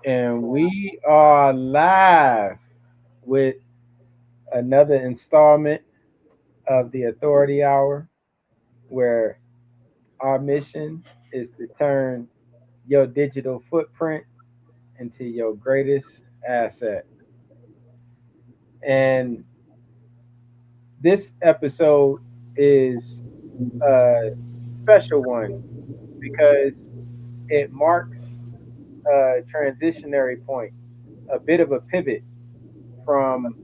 And we are live with another installment of the Authority Hour, where our mission is to turn your digital footprint into your greatest asset. And this episode is a special one because it marks a transitionary point, a bit of a pivot from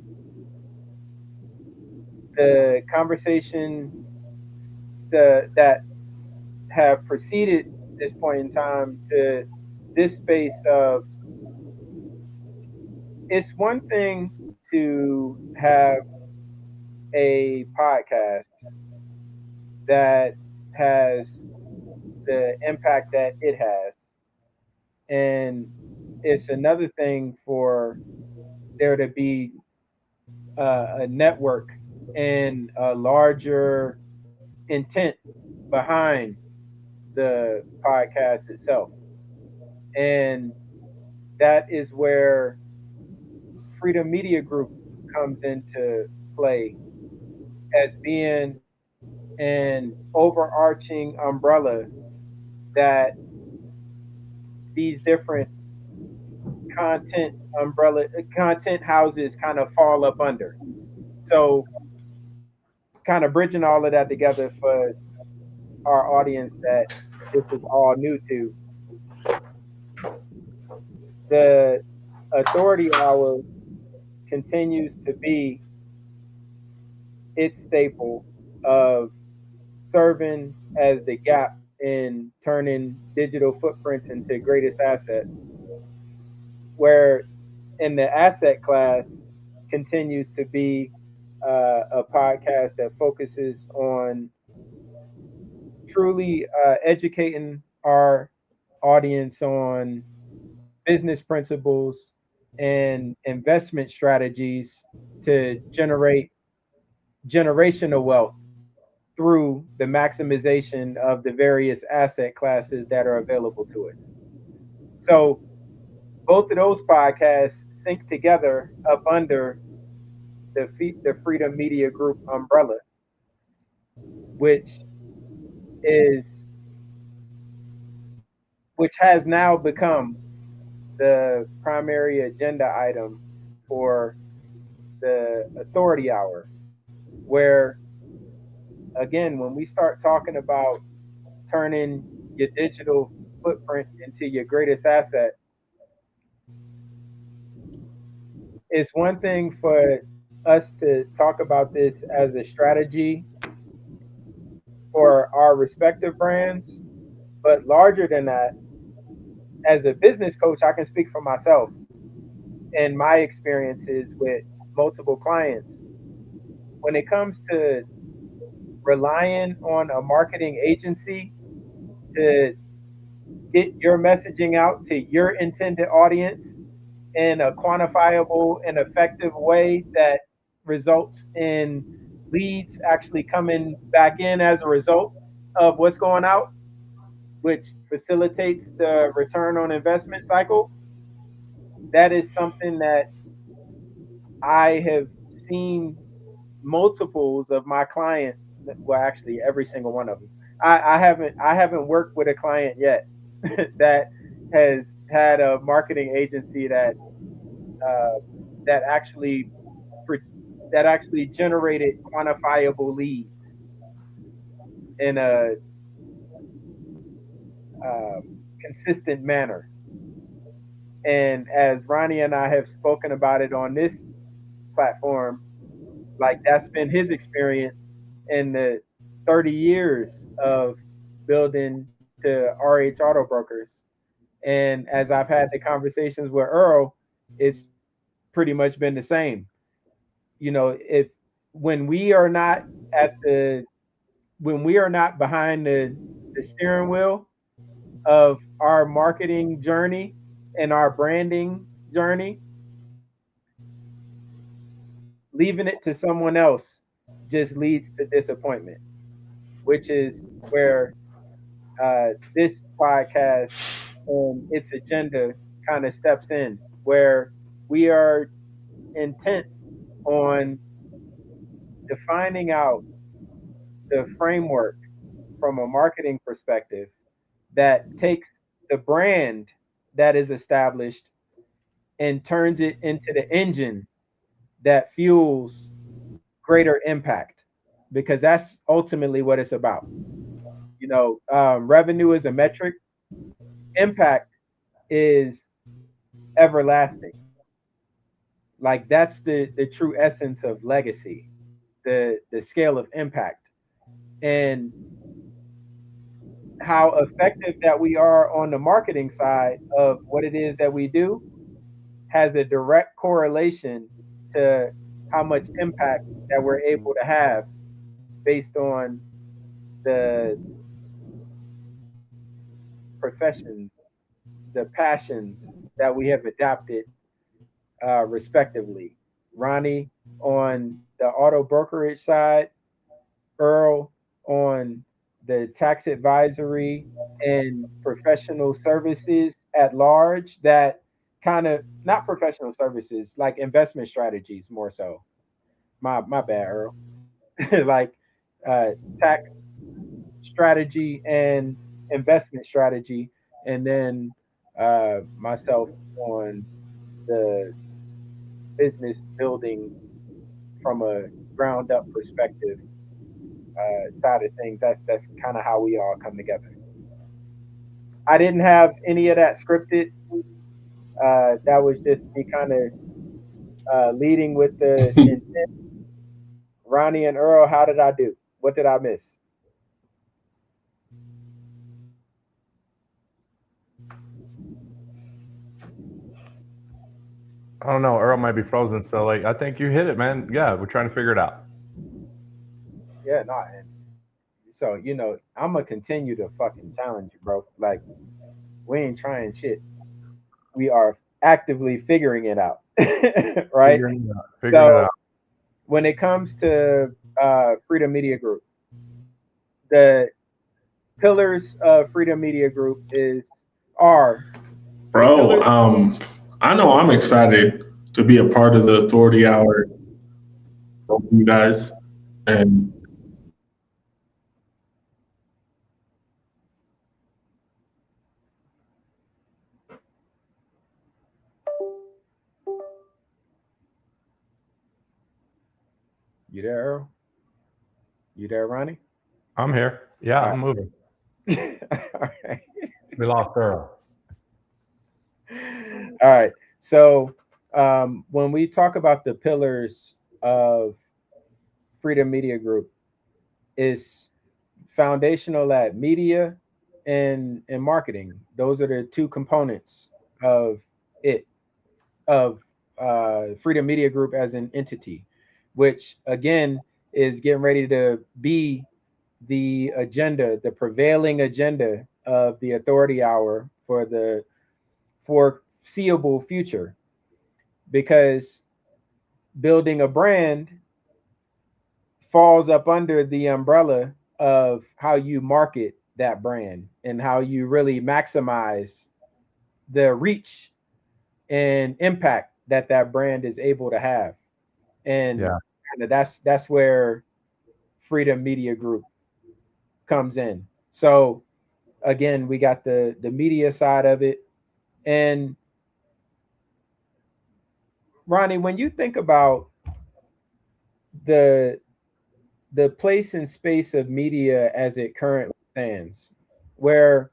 the conversation that have preceded this point in time to this space of it's one thing to have a podcast that has the impact that it has, and it's another thing for there to be a network and a larger intent behind the podcast itself. And that is where Freedom Media Group comes into play as being an overarching umbrella that these different content content houses kind of fall up under. So kind of bridging all of that together for our audience that this is all new to, the Authority Hour continues to be its staple of serving as the gap in turning digital footprints into greatest assets, where in the asset class continues to be a podcast that focuses on truly educating our audience on business principles and investment strategies to generate generational wealth through the maximization of the various asset classes that are available to us. So both of those podcasts sync together up under the Freedom Media Group umbrella, which is which has now become the primary agenda item for the Authority Hour, where again, when we start talking about turning your digital footprint into your greatest asset, it's one thing for us to talk about this as a strategy for our respective brands, but larger than that, as a business coach, I can speak for myself and my experiences with multiple clients. When it comes to relying on a marketing agency to get your messaging out to your intended audience in a quantifiable and effective way that results in leads actually coming back in as a result of what's going out, which facilitates the return on investment cycle. That is something that I have seen multiples of my clients. Well, actually, every single one of them. I haven't worked with a client yet that has had a marketing agency uh, that actually that actually generated quantifiable leads in a consistent manner. And as Ronnie and I have spoken about it on this platform, like that's been his experience in the 30 years of building to RH Auto Brokers. And as I've had the conversations with Earl, it's pretty much been the same. If when we are not at the when we are not behind the steering wheel of our marketing journey and our branding journey, leaving it to someone else just leads to disappointment, which is where this podcast and its agenda kind of steps in, where we are intent on defining out the framework from a marketing perspective that takes the brand that is established and turns it into the engine that fuels greater impact, because that's ultimately what it's about. Revenue is a metric, impact is everlasting. Like that's the true essence of legacy, the scale of impact, and how effective that we are on the marketing side of what it is that we do has a direct correlation to how much impact that we're able to have based on the professions, the passions that we have adopted, respectively. Ronnie on the auto brokerage side, Earl on the tax advisory and professional services at large, that kind of, not professional services, like investment strategies more so. My bad, Earl. Like uh, tax strategy and investment strategy, and then myself on the business building from a ground up perspective side of things. That's kind of how we all come together. I didn't have any of that scripted. That was just me kind of leading with the intent. Ronnie and Earl, how did I do? What did I miss? I don't know. Earl might be frozen. So, like, I think you hit it, man. Yeah, we're trying to figure it out. Yeah, no, and so I'm gonna continue to fucking challenge you, bro. Like we ain't trying shit. We are actively figuring it out, right? Figuring it out. Figuring it So out. when it comes to Freedom Media Group, the pillars of Freedom Media Group are the Bro, pillars. I know I'm excited to be a part of the Authority Hour with you guys. And You there, Earl? You there, Ronnie? I'm here. Yeah, All I'm moving. right. All right. We lost Earl. All right. So when we talk about the pillars of Freedom Media Group, is foundational at media and marketing. Those are the two components of it, of Freedom Media Group as an entity, which again is getting ready to be the agenda, the prevailing agenda of the Authority Hour for the foreseeable future. Because building a brand falls up under the umbrella of how you market that brand and how you really maximize the reach and impact that that brand is able to have. And Yeah. that's where Freedom Media Group comes in. So again, we got the media side of it. And Ronnie, when you think about the the place and space of media as it currently stands, where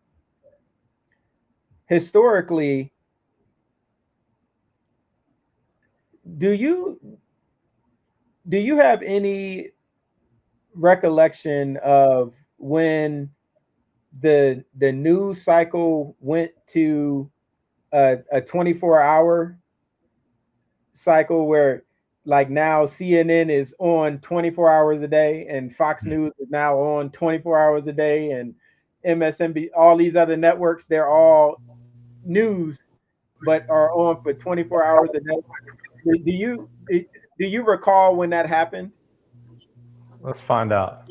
historically, do you do you have any recollection of when the news cycle went to a 24-hour cycle, where like now CNN is on 24 hours a day and Fox News is now on 24 hours a day, and MSNBC, all these other networks, they're all news but are on for 24 hours a day? Do you recall when that happened? Let's find out.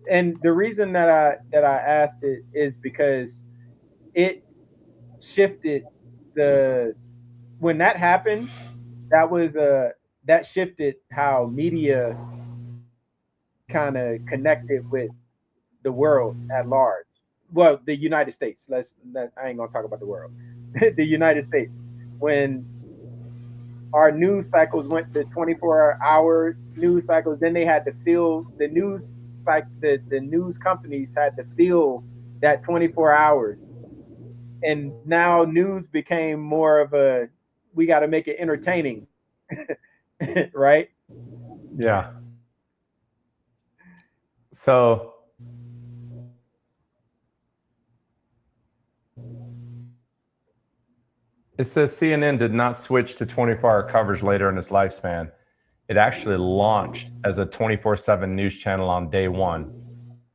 And the reason that I asked it is because it shifted when that happened. That shifted how media kind of connected with the world at large. Well, the United States. I ain't gonna talk about the world. The United States. When our news cycles went to 24-hour news cycles, then they had to fill the news the news companies had to fill that 24 hours. And now news became more of a, we got to make it entertaining. Right? Yeah. So it says CNN did not switch to 24-hour coverage later in its lifespan. It actually launched as a 24/7 news channel on day one.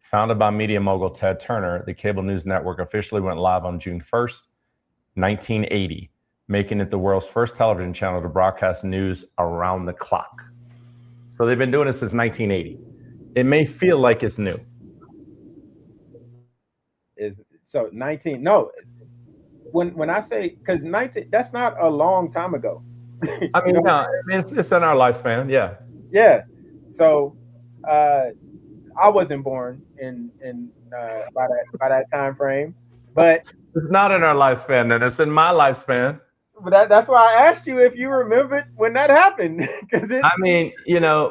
Founded by media mogul Ted Turner, the cable news network officially went live on June 1st, 1980, making it the world's first television channel to broadcast news around the clock. So they've been doing it since 1980. It may feel like it's new. So 19? No. When I say, because 19, that's not a long time ago. I mean, no, it's in our lifespan. Yeah. Yeah. So I wasn't born in by that time frame, but it's not in our lifespan. Then it's in my lifespan. But that's why I asked you if you remembered when that happened. I mean,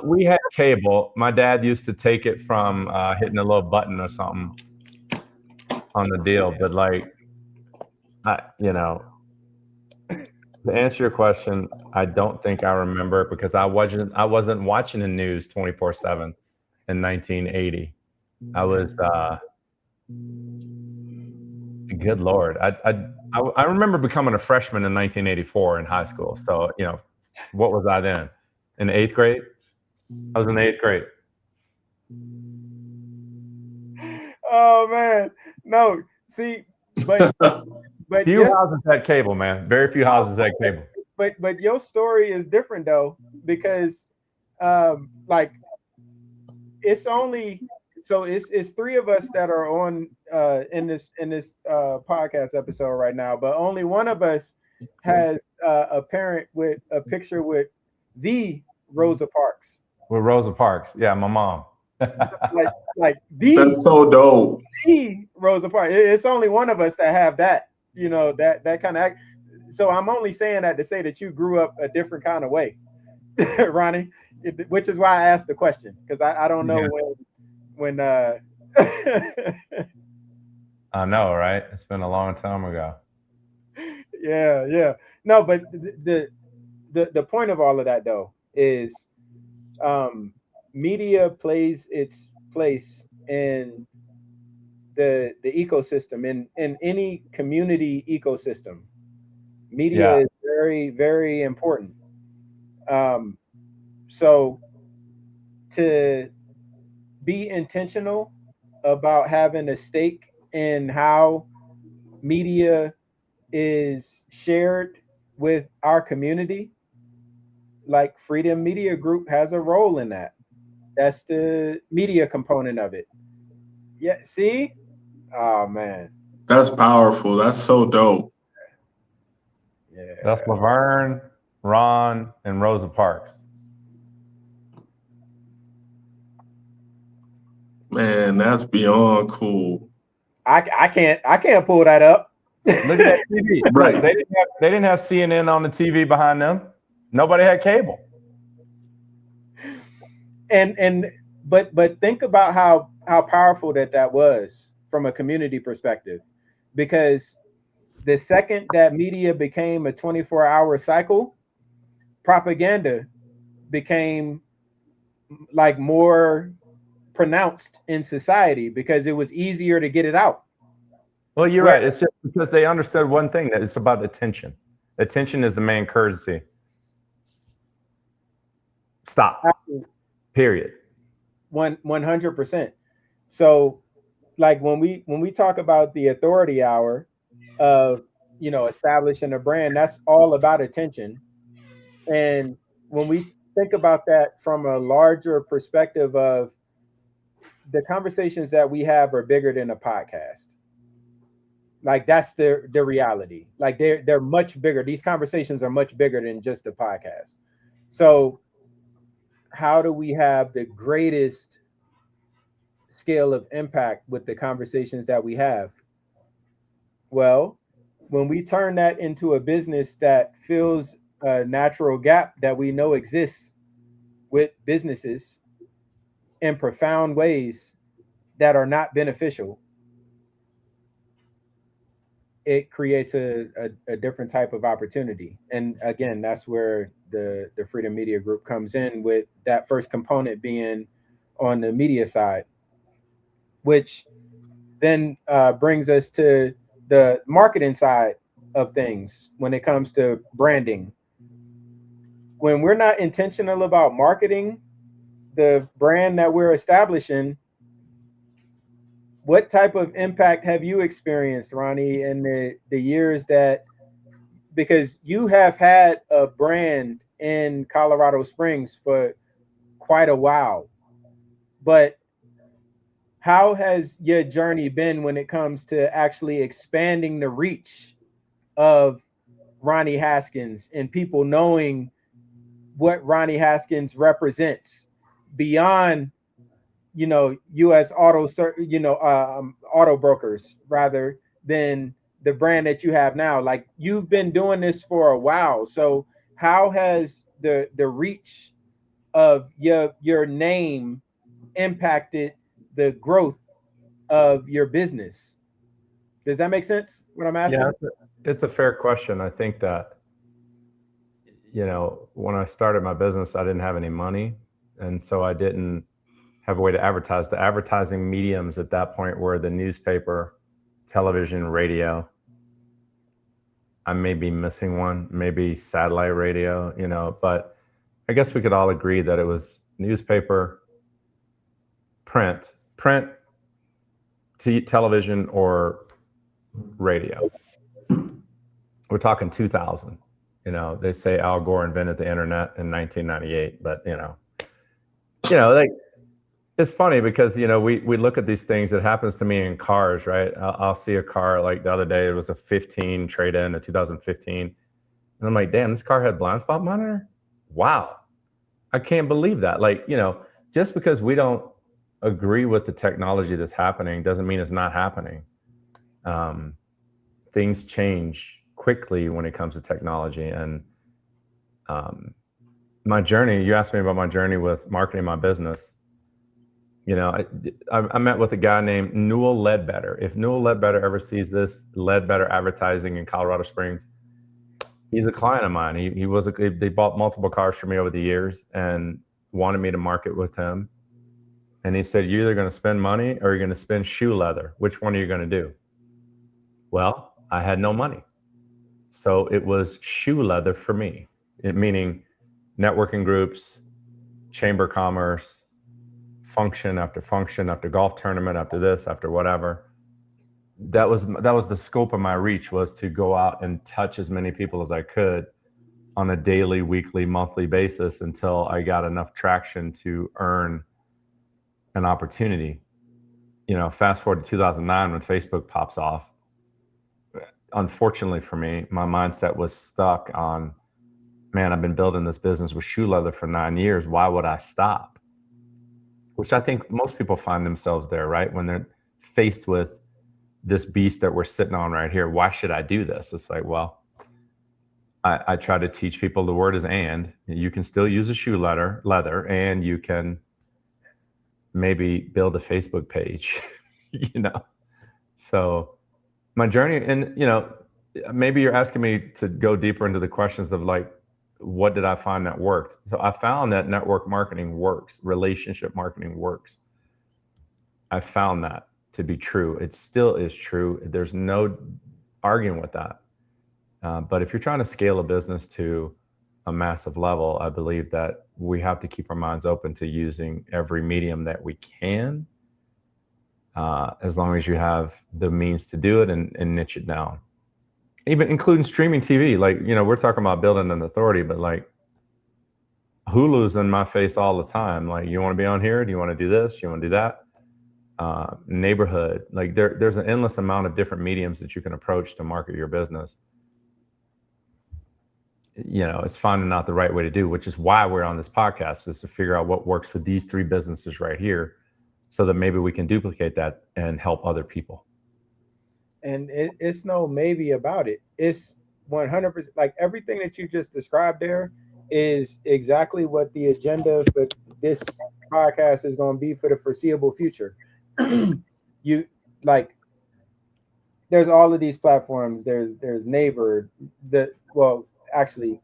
we had cable. My dad used to take it from hitting a little button or something on the deal. But to answer your question, I don't think I remember it because I wasn't watching the news 24/7 in 1980. I was good Lord. I remember becoming a freshman in 1984 in high school. So, what was I then? In the 8th grade? I was in the 8th grade. Oh man. No, see, but few houses had cable, man. Very few houses had cable. But your story is different though, because it's only, so it's three of us that are on in this podcast episode right now, but only one of us has a parent with a picture with the Rosa Parks. With Rosa Parks, yeah, my mom. like the, that's so dope. The Rosa Parks. It's only one of us that have that, that kind of. So I'm only saying that to say that you grew up a different kind of way, Ronnie, which is why I asked the question, because I don't know when I know, right? It's been a long time ago. Yeah. No, but the point of all of that though is media plays its place in the ecosystem, in any community ecosystem. Media is very, very important. So to be intentional about having a stake in how media is shared with our community, like Freedom Media Group has a role in that. That's the media component of it. Yeah, see? Oh man. That's powerful. That's so dope. Yeah. That's Laverne, Ron, and Rosa Parks. Man, that's beyond cool. I can't pull that up. Look at that TV. Right. Look, they didn't have CNN on the TV behind them. Nobody had cable. But think about how powerful that was from a community perspective, because the second that media became a 24-hour cycle, propaganda became like more pronounced in society because it was easier to get it out. Well, you're right. It's just because they understood one thing, that it's about attention. Attention is the main currency. Stop. Period. 100%. So like when we talk about the authority hour of establishing a brand, that's all about attention. And when we think about that from a larger perspective of the conversations that we have are bigger than a podcast. Like that's the reality. Like they're much bigger. These conversations are much bigger than just the podcast. So how do we have the greatest scale of impact with the conversations that we have? Well, when we turn that into a business that fills a natural gap that we know exists with businesses in profound ways that are not beneficial, it creates a different type of opportunity. And again, that's where the Freedom Media Group comes in, with that first component being on the media side, which then brings us to the marketing side of things when it comes to branding. When we're not intentional about marketing the brand that we're establishing, what type of impact have you experienced, Ronnie, in the years that, because you have had a brand in Colorado Springs for quite a while, but how has your journey been when it comes to actually expanding the reach of Ronnie Haskins and people knowing what Ronnie Haskins represents beyond, U.S. auto brokers, rather than the brand that you have now? Like, you've been doing this for a while. So how has the reach of your name impacted the growth of your business? Does that make sense, what I'm asking? Yeah, it's a fair question. I think that, when I started my business, I didn't have any money. And so I didn't have a way to advertise. The advertising mediums at that point were the newspaper, television, radio. I may be missing one, maybe satellite radio, but I guess we could all agree that it was newspaper, print, television, or radio. We're talking 2000. They say Al Gore invented the internet in 1998, but like, it's funny because we look at these things. It happens to me in cars, right? I'll see a car, like the other day. It was a 15 trade-in, a 2015, and I'm like, damn, this car had blind spot monitor. Wow, I can't believe that. Like, just because we don't agree with the technology that's happening doesn't mean it's not happening. Things change quickly when it comes to technology. And my journey, you asked me about my journey with marketing my business. I met with a guy named Newell Ledbetter. If Newell Ledbetter ever sees this, Ledbetter Advertising in Colorado Springs, he's a client of mine. They bought multiple cars for me over the years and wanted me to market with him. And he said, you're either going to spend money or you're going to spend shoe leather. Which one are you going to do? Well, I had no money. So it was shoe leather for me, meaning networking groups, chamber commerce, function after golf tournament, after this, after whatever. That was the scope of my reach, was to go out and touch as many people as I could on a daily, weekly, monthly basis until I got enough traction to earn an opportunity. Fast forward to 2009 when Facebook pops off. Unfortunately for me, my mindset was stuck on, man, I've been building this business with shoe leather for 9 years. Why would I stop? Which I think most people find themselves there, right? When they're faced with this beast that we're sitting on right here. Why should I do this? It's like, well, I try to teach people the word is and. You can still use a shoe leather, and you can maybe build a Facebook page, So my journey, and maybe you're asking me to go deeper into the questions of like, what did I find that worked? So I found that network marketing works, relationship marketing works. I found that to be true. It still is true. There's no arguing with that. But if you're trying to scale a business to a massive level, I believe that we have to keep our minds open to using every medium that we can, as long as you have the means to do it and niche it down. Even including streaming TV. Like, we're talking about building an authority, but like Hulu's in my face all the time. Like, you want to be on here? Do you want to do this? You want to do that? neighborhood. Like there's an endless amount of different mediums that you can approach to market your business. It's finding out the right way to do, which is why we're on this podcast, is to figure out what works for these three businesses right here, so that maybe we can duplicate that and help other people. And it's no maybe about it. It's 100%. Like everything that you just described there is exactly what the agenda for this podcast is going to be for the foreseeable future. You like, there's all of these platforms. There's Neighbor. Actually,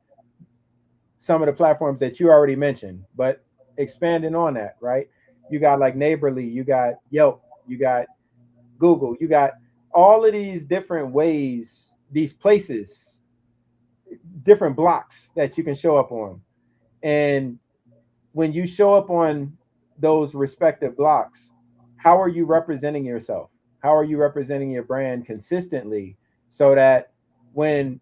some of the platforms that you already mentioned, but expanding on that, right? You got like Neighborly, you got Yelp, you got Google, you got all of these different ways, these places, different blocks that you can show up on. And when you show up on those respective blocks, how are you representing yourself? How are you representing your brand consistently, so that when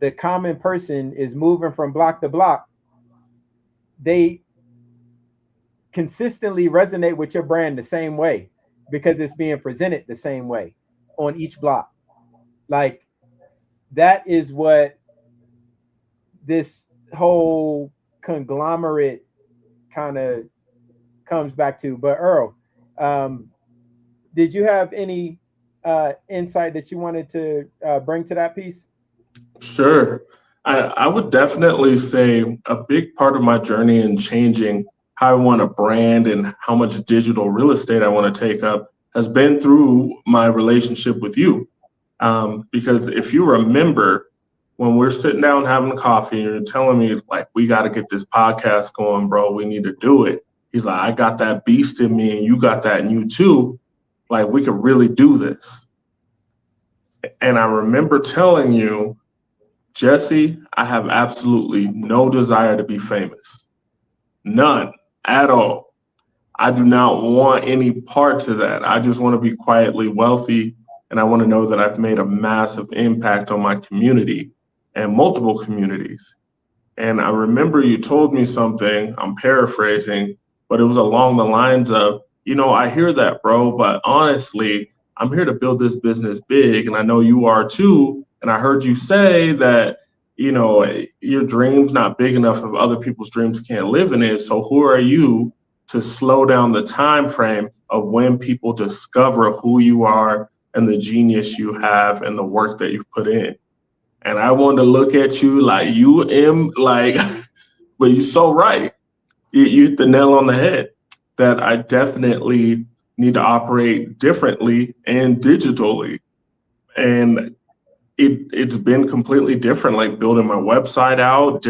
the common person is moving from block to block, they consistently resonate with your brand the same way, because it's being presented the same way on each block? Like, that is what this whole conglomerate kind of comes back to. But Earl, did you have any insight that you wanted to bring to that piece? Sure. I would definitely say a big part of my journey in changing how I want to brand and how much digital real estate I want to take up has been through my relationship with you. Because if you remember, when we're sitting down having coffee and you're telling me, like, we got to get this podcast going, bro, we need to do it. He's like, I got that beast in me and you got that in you too. Like, we could really do this. And I remember telling you, Jesse, I have absolutely no desire to be famous. None at all. I do not want any part to that. I just want to be quietly wealthy, and I want to know that I've made a massive impact on my community and multiple communities. And I remember you told me something, I'm paraphrasing, but it was along the lines of, I hear that, bro, but honestly, I'm here to build this business big, and I know you are too. And I heard you say that, your dream's not big enough if other people's dreams can't live in it. So who are you to slow down the time frame of when people discover who you are and the genius you have and the work that you've put in? And I wanted to look at you like you am like, but you're so right. You hit the nail on the head that I definitely need to operate differently and digitally. And it's been completely different, like building my website out,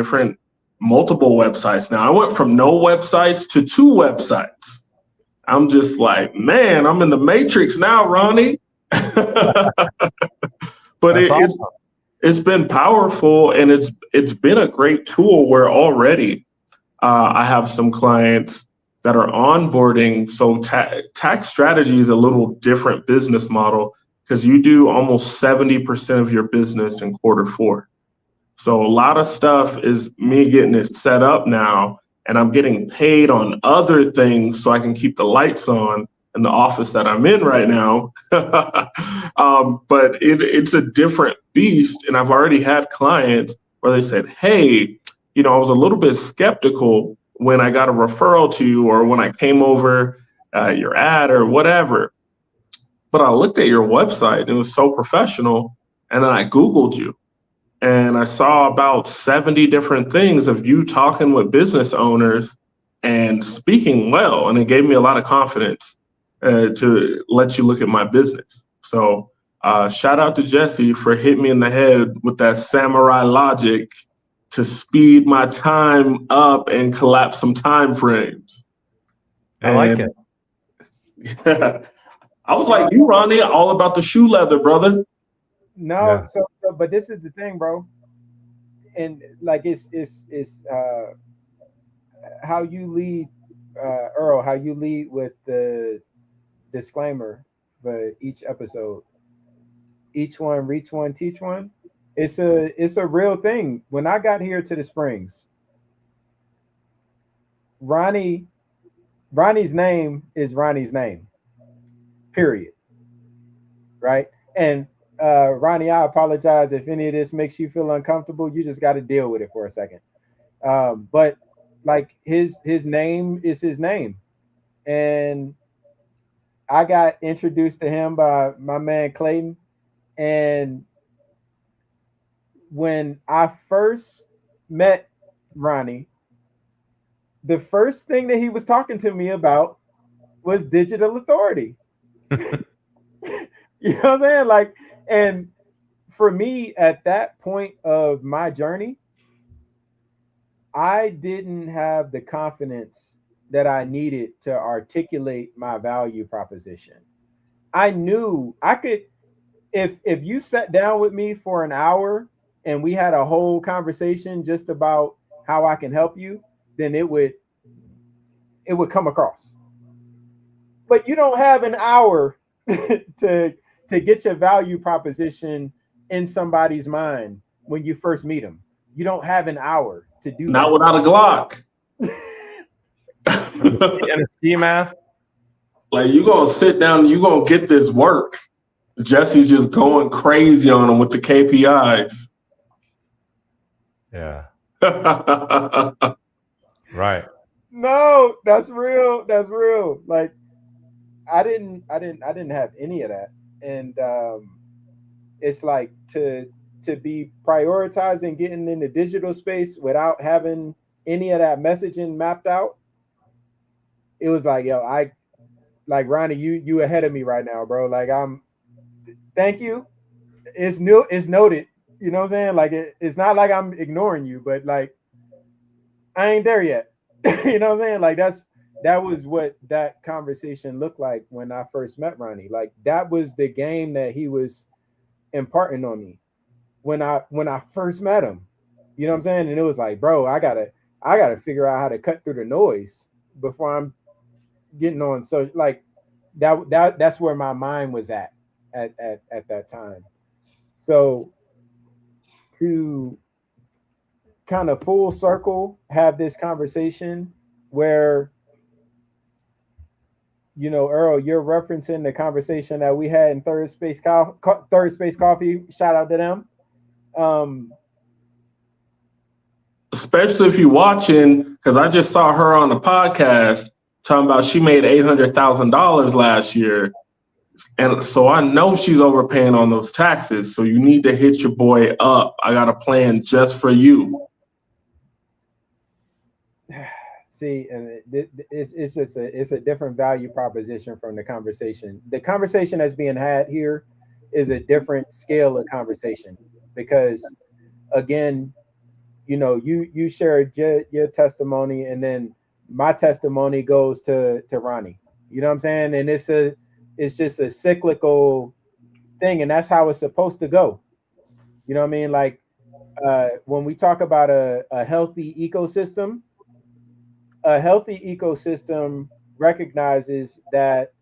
multiple websites. Now I went from no websites to 2 websites. I'm just like, man, I'm in the matrix now, Ronnie. But it's been powerful, and it's been a great tool where already I have some clients that are onboarding. So tax strategy is a little different business model, because you do almost 70% of your business in Q4. So a lot of stuff is me getting it set up now, and I'm getting paid on other things so I can keep the lights on in the office that I'm in right now. But it's a different beast. And I've already had clients where they said, hey, I was a little bit skeptical when I got a referral to you, or when I came over your ad or whatever. But I looked at your website and it was so professional. And then I Googled you and I saw about 70 different things of you talking with business owners and speaking well. And it gave me a lot of confidence to let you look at my business. So shout out to Jesse for hitting me in the head with that samurai logic to speed my time up and collapse some time frames. I like it. Yeah. I was like you, Ronnie, all about the shoe leather, brother. No, yeah. So but this is the thing, bro. And like it's how you lead, Earl, how you lead with the disclaimer for each episode. Each one, reach one, teach one. It's a real thing. When I got here to the Springs, Ronnie's name is Ronnie's name. period. Right. And Ronnie, I apologize if any of this makes you feel uncomfortable. You just got to deal with it for a second. But like his name is his name, and I got introduced to him by my man Clayton. And when I first met Ronnie, the first thing that he was talking to me about was digital authority. You know what I'm saying? Like, and for me at that point of my journey, I didn't have the confidence that I needed to articulate my value proposition. I knew I could, if you sat down with me for an hour and we had a whole conversation just about how I can help you, then it would come across. But you don't have an hour to get your value proposition in somebody's mind when you first meet them. You don't have an hour to do Not that. without a Glock. And a ski mask. Like, you gonna sit down and you gonna get this work. Jesse's just going crazy on him with the KPIs. Yeah. Right. No, that's real. That's real. Like I didn't have any of that. And it's like to be prioritizing getting in the digital space without having any of that messaging mapped out. It was like, yo, I like Ronnie, you ahead of me right now, bro. Like thank you. It's noted. You know what I'm saying? Like it's not like I'm ignoring you, but like I ain't there yet. You know what I'm saying? Like that was what that conversation looked like when I first met Ronnie. Like that was the game that he was imparting on me when I first met him. You know what I'm saying? And it was like, bro, I gotta figure out how to cut through the noise before I'm getting on. So like that's where my mind was at that time. So to kind of full circle have this conversation where, you know, Earl, you're referencing the conversation that we had in Third Space Coffee. Shout out to them. Especially if you're watching, because I just saw her on the podcast talking about she made $800,000 last year. And so I know she's overpaying on those taxes. So you need to hit your boy up. I got a plan just for you. See, and it's just a different value proposition from the conversation. The conversation that's being had here is a different scale of conversation because, again, you know, you shared your testimony, and then my testimony goes to Ronnie. You know what I'm saying? And it's just a cyclical thing, and that's how it's supposed to go. You know what I mean? Like when we talk about a healthy ecosystem. A healthy ecosystem recognizes that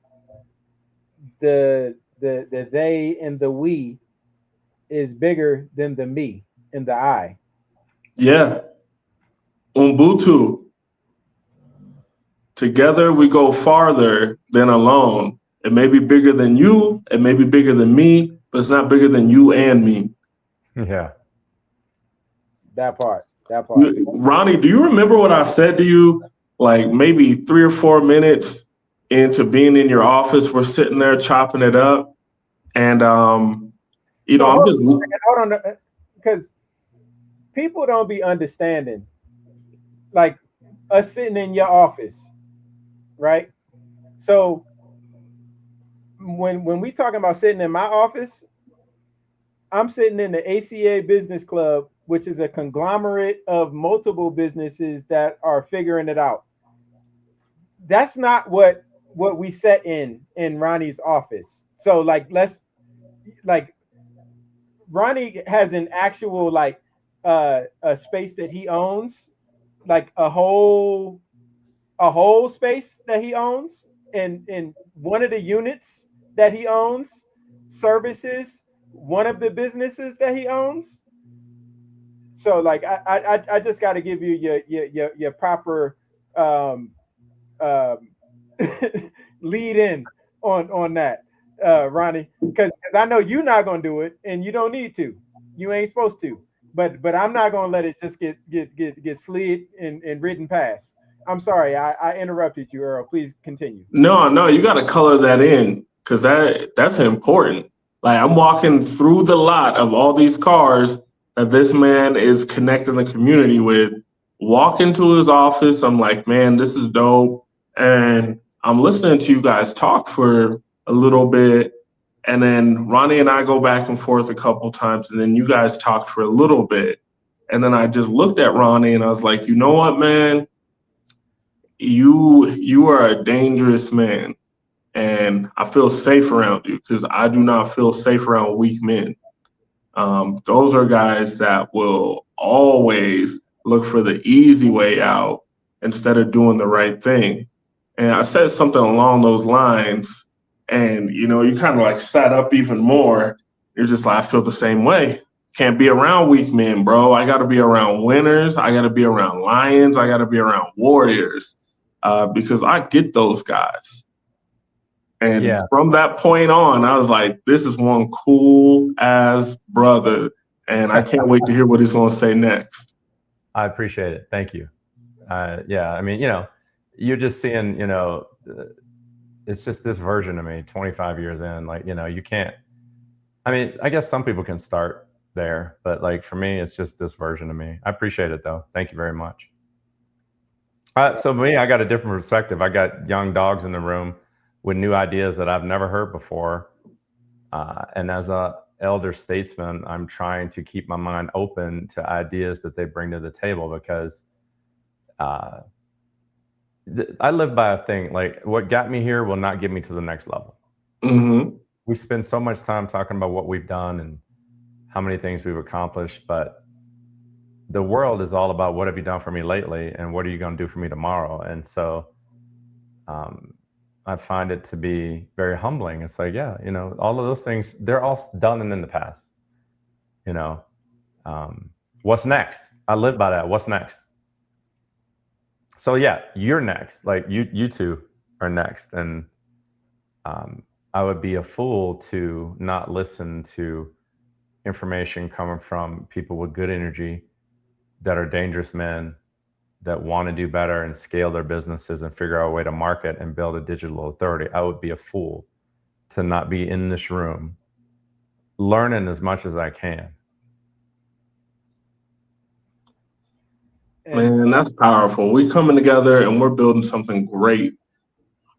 the they and the we is bigger than the me and the I. Yeah. Ubuntu. Together we go farther than alone. It may be bigger than you, it may be bigger than me, but it's not bigger than you and me. Yeah. That part. Ronnie, do you remember what I said to you like maybe 3 or 4 minutes into being in your office? We're sitting there chopping it up. And, you know, I'm just... Hold on, because people don't be understanding. Like us sitting in your office, right? So when we talking about sitting in my office, I'm sitting in the ACA Business Club, which is a conglomerate of multiple businesses that are figuring it out. That's not what we set in Ronnie's office. So Ronnie has an actual a space that he owns, like a whole space that he owns, and one of the units that he owns services one of the businesses that he owns. So like I just got to give you your proper lead in on that, Ronnie, because I know you're not gonna do it, and you don't need to. You ain't supposed to. But I'm not gonna let it just get slid and ridden past. I'm sorry, I interrupted you, Earl. Please continue. No, you got to color that in because that's important. Like I'm walking through the lot of all these cars that this man is connecting the community with. Walk into his office. I'm like, man, this is dope. And I'm listening to you guys talk for a little bit. And then Ronnie and I go back and forth a couple times. And then you guys talked for a little bit. And then I just looked at Ronnie and I was like, you know what, man? You are a dangerous man. And I feel safe around you because I do not feel safe around weak men. Those are guys that will always look for the easy way out instead of doing the right thing. And I said something along those lines, and you kind of like sat up even more. You're just like, I feel the same way. Can't be around weak men, bro. I got to be around winners. I got to be around lions. I got to be around warriors because I get those guys. And from that point on, I was like, this is one cool ass brother. And I can't wait to hear what he's going to say next. I appreciate it. Thank you. Yeah, I mean, you're just seeing, it's just this version of me 25 years in. Like, you can't, I mean, I guess some people can start there, but like for me, it's just this version of me. I appreciate it though. Thank you very much. So me, I got a different perspective. I got young dogs in the room with new ideas that I've never heard before. And as a elder statesman, I'm trying to keep my mind open to ideas that they bring to the table because I live by a thing, like what got me here will not get me to the next level. Mm-hmm. We spend so much time talking about what we've done and how many things we've accomplished, but the world is all about what have you done for me lately and what are you going to do for me tomorrow? And so I find it to be very humbling. It's like, yeah, all of those things, they're all done and in the past. What's next? I live by that. What's next? So yeah, you're next. Like you two are next. And I would be a fool to not listen to information coming from people with good energy that are dangerous men that want to do better and scale their businesses and figure out a way to market and build a digital authority. I would be a fool to not be in this room learning as much as I can. Man, that's powerful. We're coming together and we're building something great.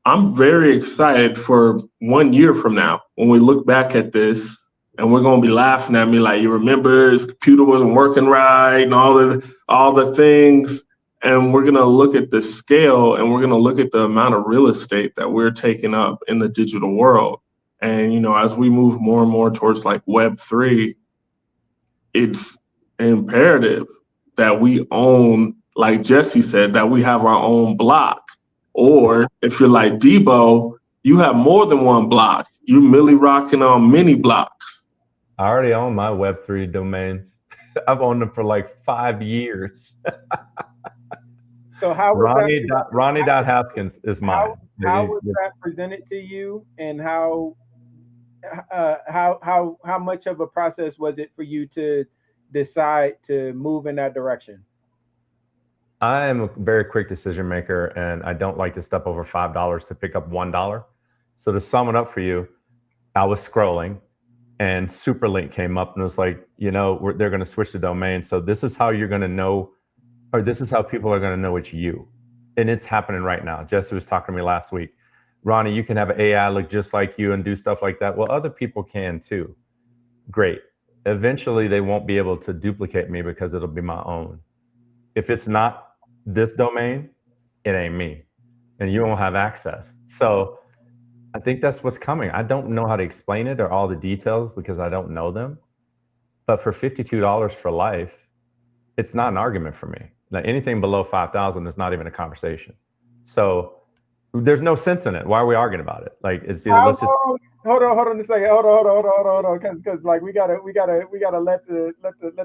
I'm very excited for 1 year from now when we look back at this and we're going to be laughing at me like, you remember his computer wasn't working right and all the things. And we're going to look at the scale and we're going to look at the amount of real estate that we're taking up in the digital world. And, as we move more and more towards like Web3, it's imperative that we own, like Jesse said, that we have our own block. Or if you're like Debo, you have more than one block. You're Millie rocking on many blocks. I already own my Web3 domains. I've owned them for like 5 years. So how was Ronnie.Haskins is mine. How was that presented to you, and how much of a process was it for you to decide to move in that direction? I am a very quick decision maker, and I don't like to step over $5 to pick up $1. So to sum it up for you, I was scrolling, and Superlink came up, and it was like, they're going to switch the domain. So this is how you're going to know, or this is how people are going to know it's you. And it's happening right now. Jesse was talking to me last week. Ronnie, you can have AI look just like you and do stuff like that. Well, other people can too. Great. Eventually, they won't be able to duplicate me because it'll be my own. If it's not this domain, it ain't me. And you won't have access. So I think that's what's coming. I don't know how to explain it or all the details because I don't know them. But for $52 for life, it's not an argument for me. Like anything below 5,000 is not even a conversation. So there's no sense in it. Why are we arguing about it? Like it's either let's just hold on a second. Hold on. Because like we gotta let the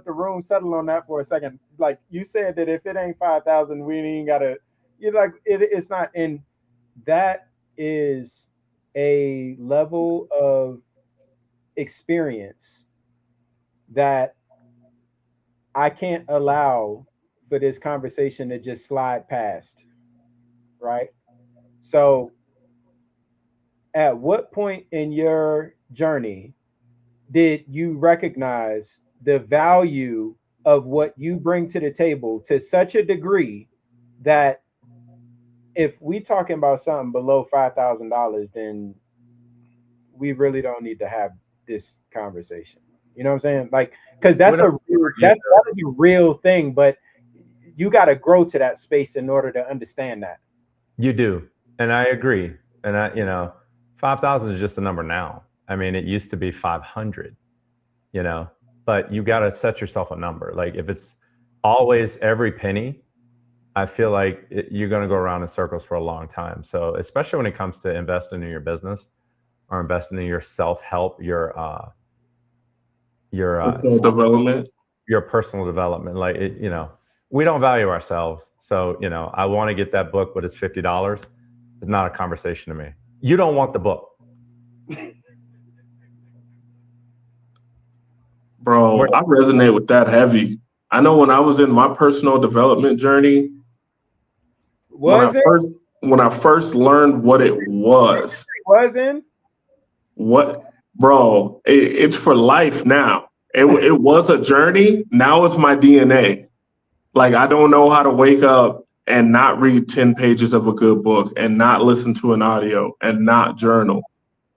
room settle on that for a second. Like you said that if it ain't 5,000, we ain't gotta. It's not. And that is a level of experience that I can't allow for this conversation to just slide past, right? So, at what point in your journey did you recognize the value of what you bring to the table to such a degree that if we talking about something below $5,000, then we really don't need to have this conversation. You know what I'm saying? Like, because We don't that is a real thing, but you got to grow to that space in order to understand that. You do, and I agree. And 5,000 is just a number now. I mean, it used to be 500. But you got to set yourself a number. Like if it's always every penny, I feel like you're going to go around in circles for a long time. So especially when it comes to investing in your business or investing in your self-help, your personal development, your personal development. Like we don't value ourselves. So I want to get that book, but it's $50. It's not a conversation to me. You don't want the book. Bro, I resonate with that heavy. I know when I was in my personal development journey, when I first learned what it was. Bro, it's for life now. It was a journey. Now it's my DNA. Like I don't know how to wake up and not read 10 pages of a good book and not listen to an audio and not journal.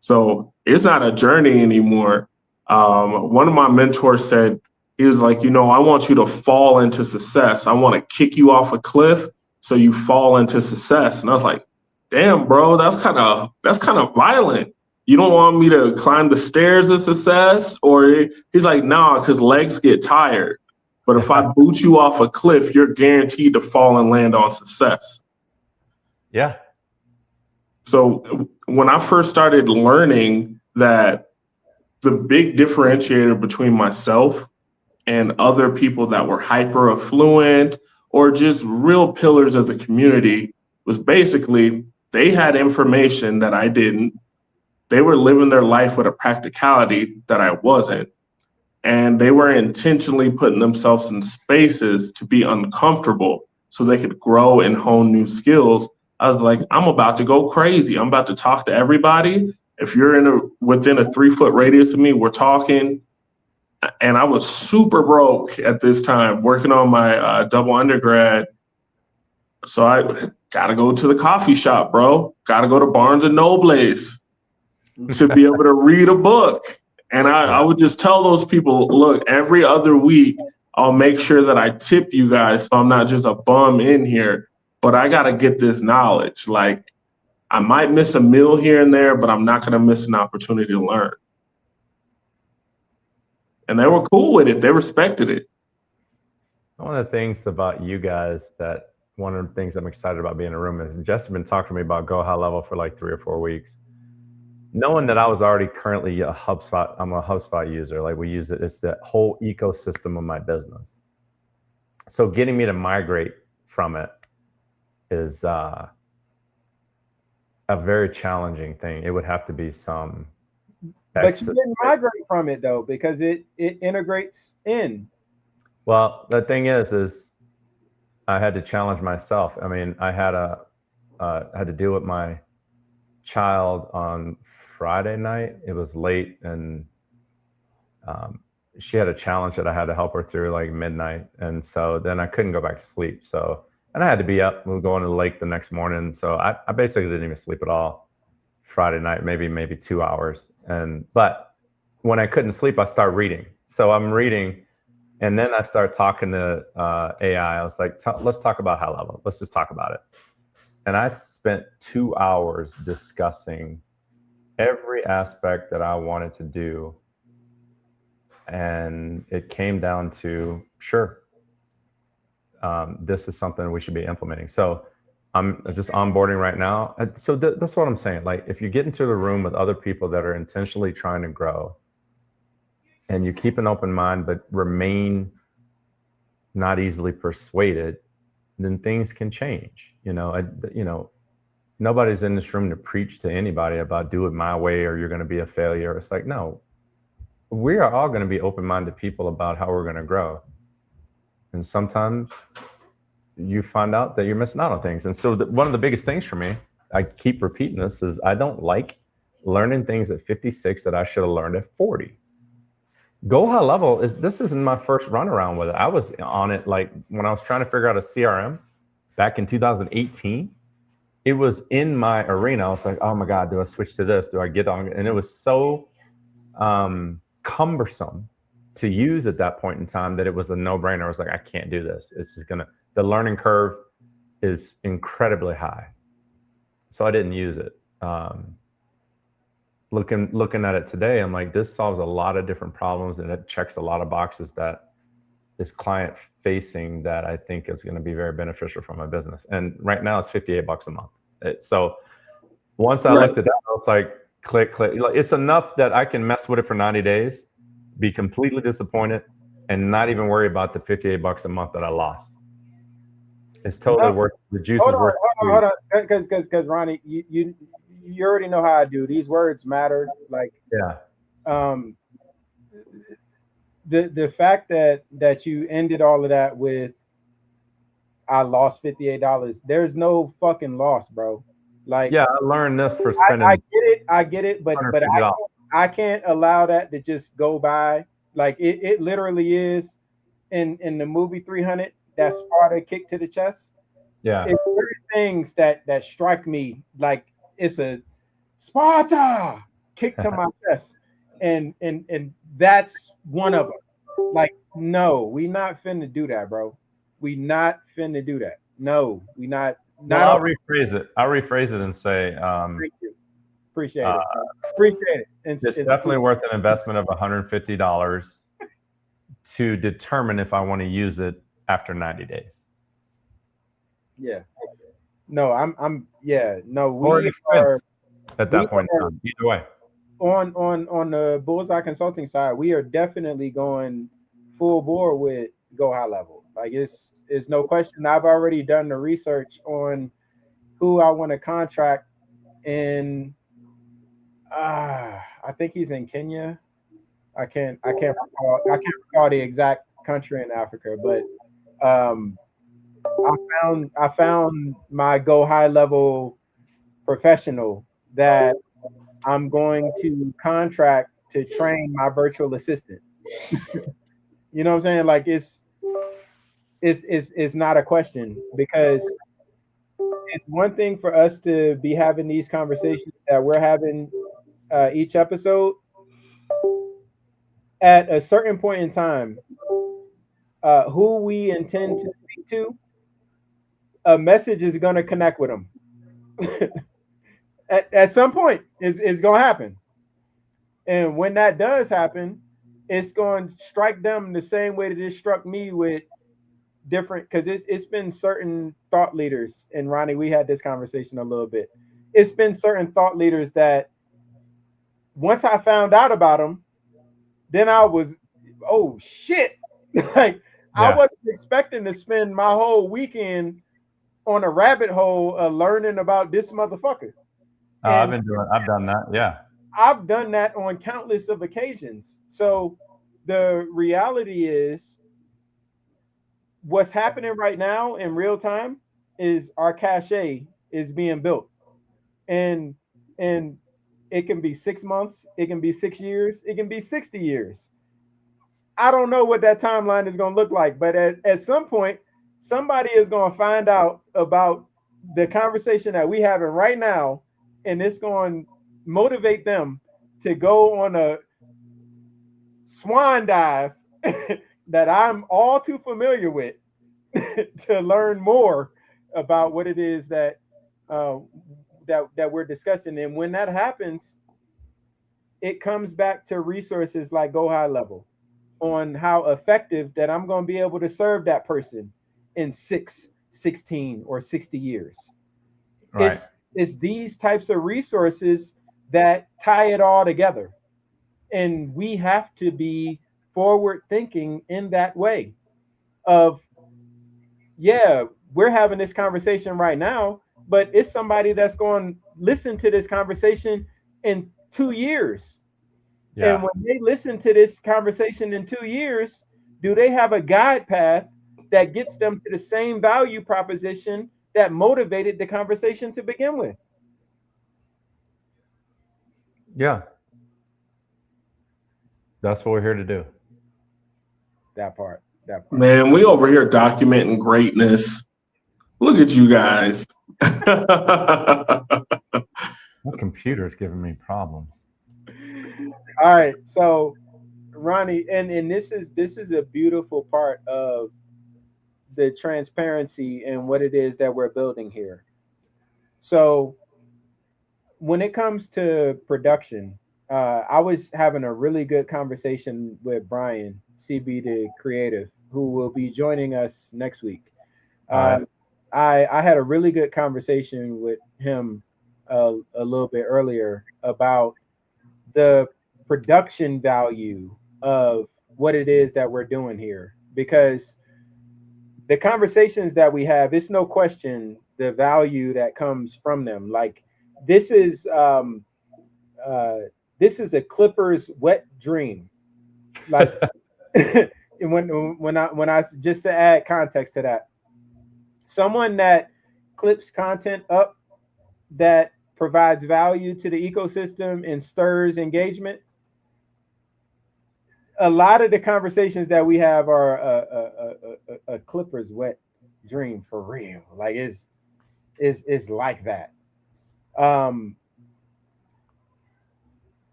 So it's not a journey anymore. One of my mentors said, he was like, I want you to fall into success. I want to kick you off a cliff so you fall into success. And I was like, damn, bro, that's kind of violent. You don't want me to climb the stairs of success? Or he's like, nah, because legs get tired. But if I boot you off a cliff, you're guaranteed to fall and land on success. Yeah. So when I first started learning that the big differentiator between myself and other people that were hyper affluent or just real pillars of the community was basically they had information that I didn't. They were living their life with a practicality that I wasn't. And they were intentionally putting themselves in spaces to be uncomfortable so they could grow and hone new skills. I was like, I'm about to go crazy. I'm about to talk to everybody. If you're within a 3-foot radius of me, we're talking. And I was super broke at this time, working on my double undergrad. So I got to go to the coffee shop, bro. Got to go to Barnes and Nobles to be able to read a book. And I would just tell those people, look, every other week, I'll make sure that I tip you guys so I'm not just a bum in here, but I got to get this knowledge. Like, I might miss a meal here and there, but I'm not going to miss an opportunity to learn. And they were cool with it. They respected it. One of the things about you guys one of the things I'm excited about being in a room is Jess has been talking to me about Go High Level for like 3 or 4 weeks. Knowing that I was already currently I'm a HubSpot user. Like we use it. It's the whole ecosystem of my business. So getting me to migrate from it is a very challenging thing. It would have to be some. But you didn't migrate from it though, because it integrates in. Well, the thing is I had to challenge myself. I mean, I had to deal with my child on Friday night. It was late, and she had a challenge that I had to help her through like midnight, and so then I couldn't go back to sleep. So, and I had to be up. We were going to the lake the next morning, so I basically didn't even sleep at all Friday night, maybe 2 hours. But when I couldn't sleep, I started reading. So I'm reading, and then I start talking to AI. I was like, let's talk about High Level. Let's just talk about it. And I spent 2 hours discussing every aspect that I wanted to do. And it came down to, sure, this is something we should be implementing. So I'm just onboarding right now. So that's what I'm saying. Like, if you get into the room with other people that are intentionally trying to grow, and you keep an open mind, but remain not easily persuaded, then things can change. nobody's in this room to preach to anybody about do it my way or you're going to be a failure. It's like, no, we are all going to be open-minded people about how we're going to grow. And sometimes you find out that you're missing out on things. And so one of the biggest things for me, I keep repeating this, is I don't like learning things at 56 that I should have learned at 40. Go high level this isn't my first run around with it. I was on it like when I was trying to figure out a CRM back in 2018. It was in my arena. I was like, oh my God, do I switch to this? Do I get on? And it was so cumbersome to use at that point in time that it was a no-brainer. I was like, I can't do this. The learning curve is incredibly high. So I didn't use it. Looking at it today, I'm like, this solves a lot of different problems and it checks a lot of boxes that is client facing that I think is going to be very beneficial for my business. And right now it's $58 a month. So once I looked at that, I was like, click. It's enough that I can mess with it for 90 days, be completely disappointed, and not even worry about the $58 a month that I lost. It's totally worth the juice is worth. Hold on, because Ronnie, you already know how I do. These words matter. Like, the fact that you ended all of that with, I lost $58. There's no fucking loss, bro. Like, yeah, I learned this for spending. I get it, but I can't allow that to just go by. Like it literally is in the movie 300. That Sparta kick to the chest. Yeah, it's certain things that strike me like it's a Sparta kick to my chest, and that's one of them. Like, no, we not finna do that, bro. We not finna do that. No, we not. I'll rephrase it and say, thank you. Appreciate it. Appreciate it. It's definitely worth an investment of $150 to determine if I want to use it after 90 days. Yeah. No, I'm yeah. No, we are at that point in time. Either way. On the Bullseye Consulting side, we are definitely going full bore with Go High Level. Like it's no question. I've already done the research on who I want to contract in. I think he's in Kenya. I can't recall the exact country in Africa, but I found my Go High Level professional that I'm going to contract to train my virtual assistant. You know what I'm saying? Like it's not a question, because it's one thing for us to be having these conversations that we're having each episode. At a certain point in time, who we intend to speak to, a message is going to connect with them. at some point, it's going to happen. And when that does happen, it's going to strike them the same way that it struck me with different, because it's been certain thought leaders. And Ronnie, we had this conversation a little bit. It's been certain thought leaders that once I found out about them, then I was, oh shit. Like, I wasn't expecting to spend my whole weekend on a rabbit hole learning about this motherfucker. I've done that. Yeah. I've done that on countless of occasions. So the reality is, what's happening right now in real time is our cachet is being built. And it can be 6 months, it can be 6 years, it can be 60 years. I don't know what that timeline is going to look like, but at some point, somebody is going to find out about the conversation that we're having right now, and it's going to motivate them to go on a swan dive that I'm all too familiar with to learn more about what it is that we're discussing. And when that happens, it comes back to resources like Go High Level on how effective that I'm going to be able to serve that person in 6, 16, or 60 years. Right. It's these types of resources that tie it all together. And we have to be forward thinking in that way of, yeah, we're having this conversation right now, but it's somebody that's going to listen to this conversation in 2 years. Yeah. And when they listen to this conversation in 2 years, do they have a guide path that gets them to the same value proposition that motivated the conversation to begin with? Yeah. That's what we're here to do. That part. That part. Man, we over here documenting greatness. Look at you guys. My computer's giving me problems. All right. So Ronnie, and this is a beautiful part of the transparency and what it is that we're building here. So when it comes to production, I was having a really good conversation with Brian, CB the Creative, who will be joining us next week. All I had a really good conversation with him a little bit earlier about the production value of what it is that we're doing here, because the conversations that we have, it's no question the value that comes from them. Like this is a Clippers wet dream. Like when I just to add context to that, someone that clips content up that provides value to the ecosystem and stirs engagement. A lot of the conversations that we have are a Clippers wet dream for real. Like it's like that.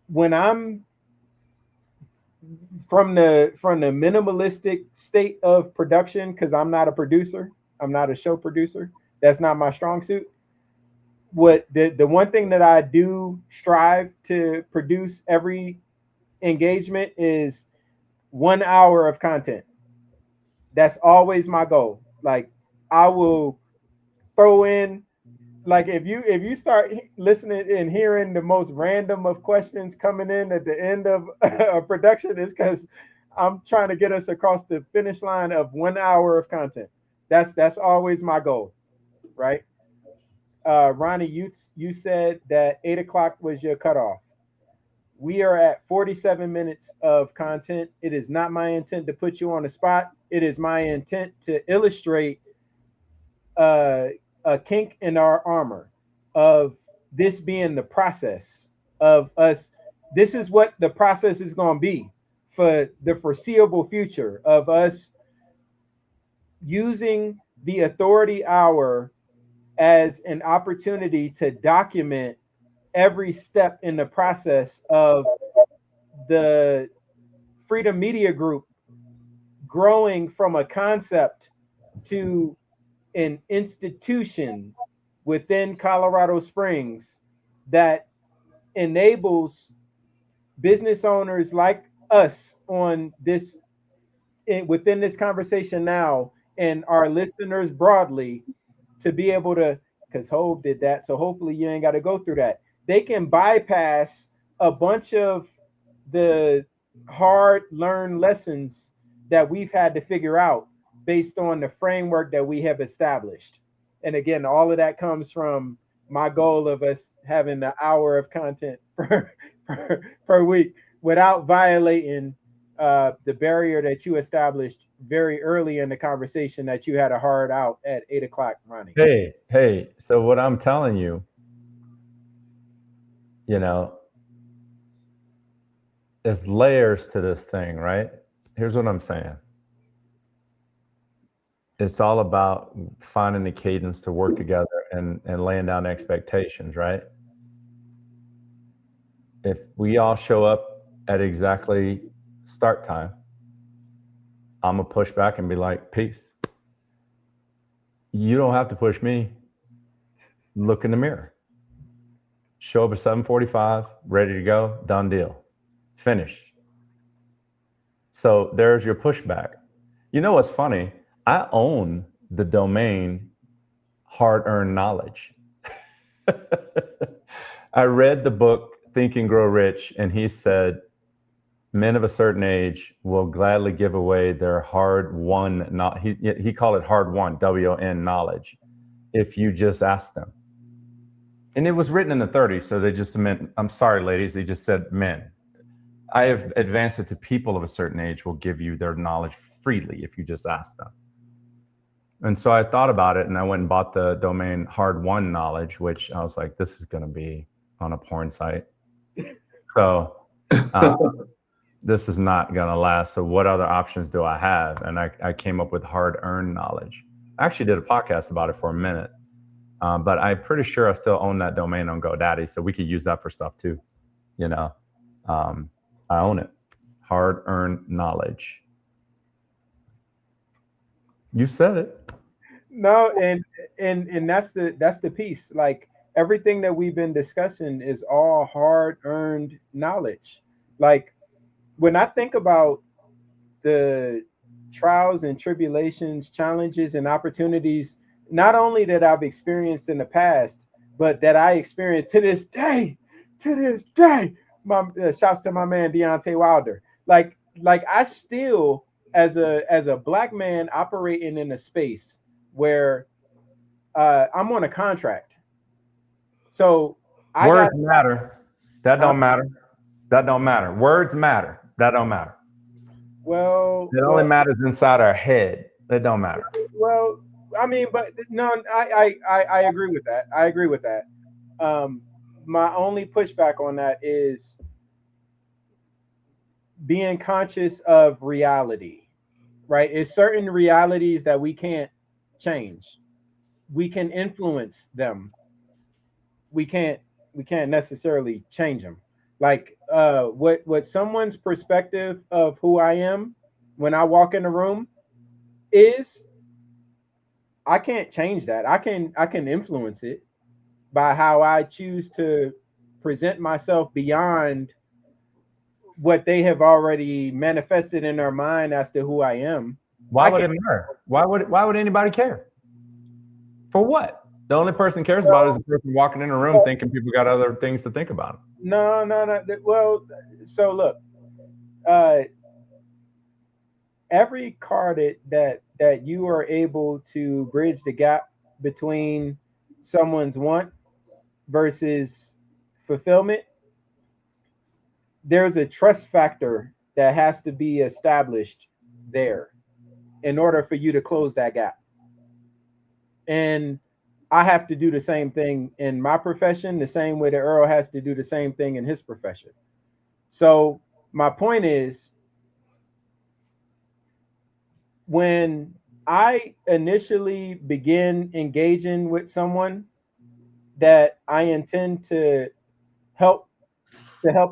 When I'm from the minimalistic state of production, because I'm not a producer, I'm not a show producer. That's not my strong suit. What the one thing that I do strive to produce every engagement is 1 hour of content. That's always my goal. Like I will throw in, like if you start listening and hearing the most random of questions coming in at the end of a production, is because I'm trying to get us across the finish line of 1 hour of content. That's always my goal, right? Ronnie, you said that 8 o'clock was your cutoff. We are at 47 minutes of content. It is not my intent to put you on the spot. It is my intent to illustrate a kink in our armor of this being the process of us. This is what the process is going to be for the foreseeable future of us using the authority hour as an opportunity to document every step in the process of the Freedom Media Group growing from a concept to an institution within Colorado Springs that enables business owners like us on this within this conversation now, and our listeners broadly, to be able to, because Hove did that, so hopefully you ain't got to go through that. They can bypass a bunch of the hard learned lessons that we've had to figure out based on the framework that we have established. And again, all of that comes from my goal of us having an hour of content per week without violating the barrier that you established very early in the conversation that you had a hard out at 8 o'clock, Ronnie. Hey. So what I'm telling you, there's layers to this thing, right? Here's what I'm saying. It's all about finding the cadence to work together and laying down expectations, right? If we all show up at exactly start time, I'm going to push back and be like, peace. You don't have to push me. Look in the mirror. Show up at 7:45, ready to go, done deal. Finished. So there's your pushback. You know what's funny? I own the domain hard-earned knowledge. I read the book Think and Grow Rich, and he said, men of a certain age will gladly give away their hard-won, he called it hard-won, W-O-N knowledge, if you just ask them. And it was written in the 30s, so they just meant, I'm sorry, ladies, they just said men. I have advanced it to people of a certain age will give you their knowledge freely if you just ask them. And so I thought about it, and I went and bought the domain Hard Won Knowledge, which I was like, this is going to be on a porn site. So this is not going to last. So what other options do I have? And I came up with Hard Earned Knowledge. I actually did a podcast about it for a minute, but I'm pretty sure I still own that domain on GoDaddy, so we could use that for stuff too. You know, I own it. Hard Earned Knowledge. You said it. No, and that's the piece. Like everything that we've been discussing is all hard-earned knowledge. Like when I think about the trials and tribulations, challenges and opportunities, not only that I've experienced in the past, but that I experience to this day. To this day, my shouts to my man Deontay Wilder. Like I still, as a black man operating in a space where I'm on a contract, so words matter. That don't matter. That don't matter. Words matter. That don't matter. Well, it only matters inside our head. That don't matter. Well, I mean, but no, I agree with that. I agree with that. My only pushback on that is being conscious of reality, right? It's certain realities that we can't change. We can influence them. We can't necessarily change them. Like what someone's perspective of who I am when I walk in the room is, I can't change that. I can influence it by how I choose to present myself beyond what they have already manifested in their mind as to who I am. Why would it matter? Why would anybody care? For what? The only person cares about is the person walking in a room thinking people got other things to think about. No. Well, so look, every card that you are able to bridge the gap between someone's want versus fulfillment, there's a trust factor that has to be established there in order for you to close that gap. And I have to do the same thing in my profession, the same way that Earl has to do the same thing in his profession. So my point is, when I initially begin engaging with someone that I intend to help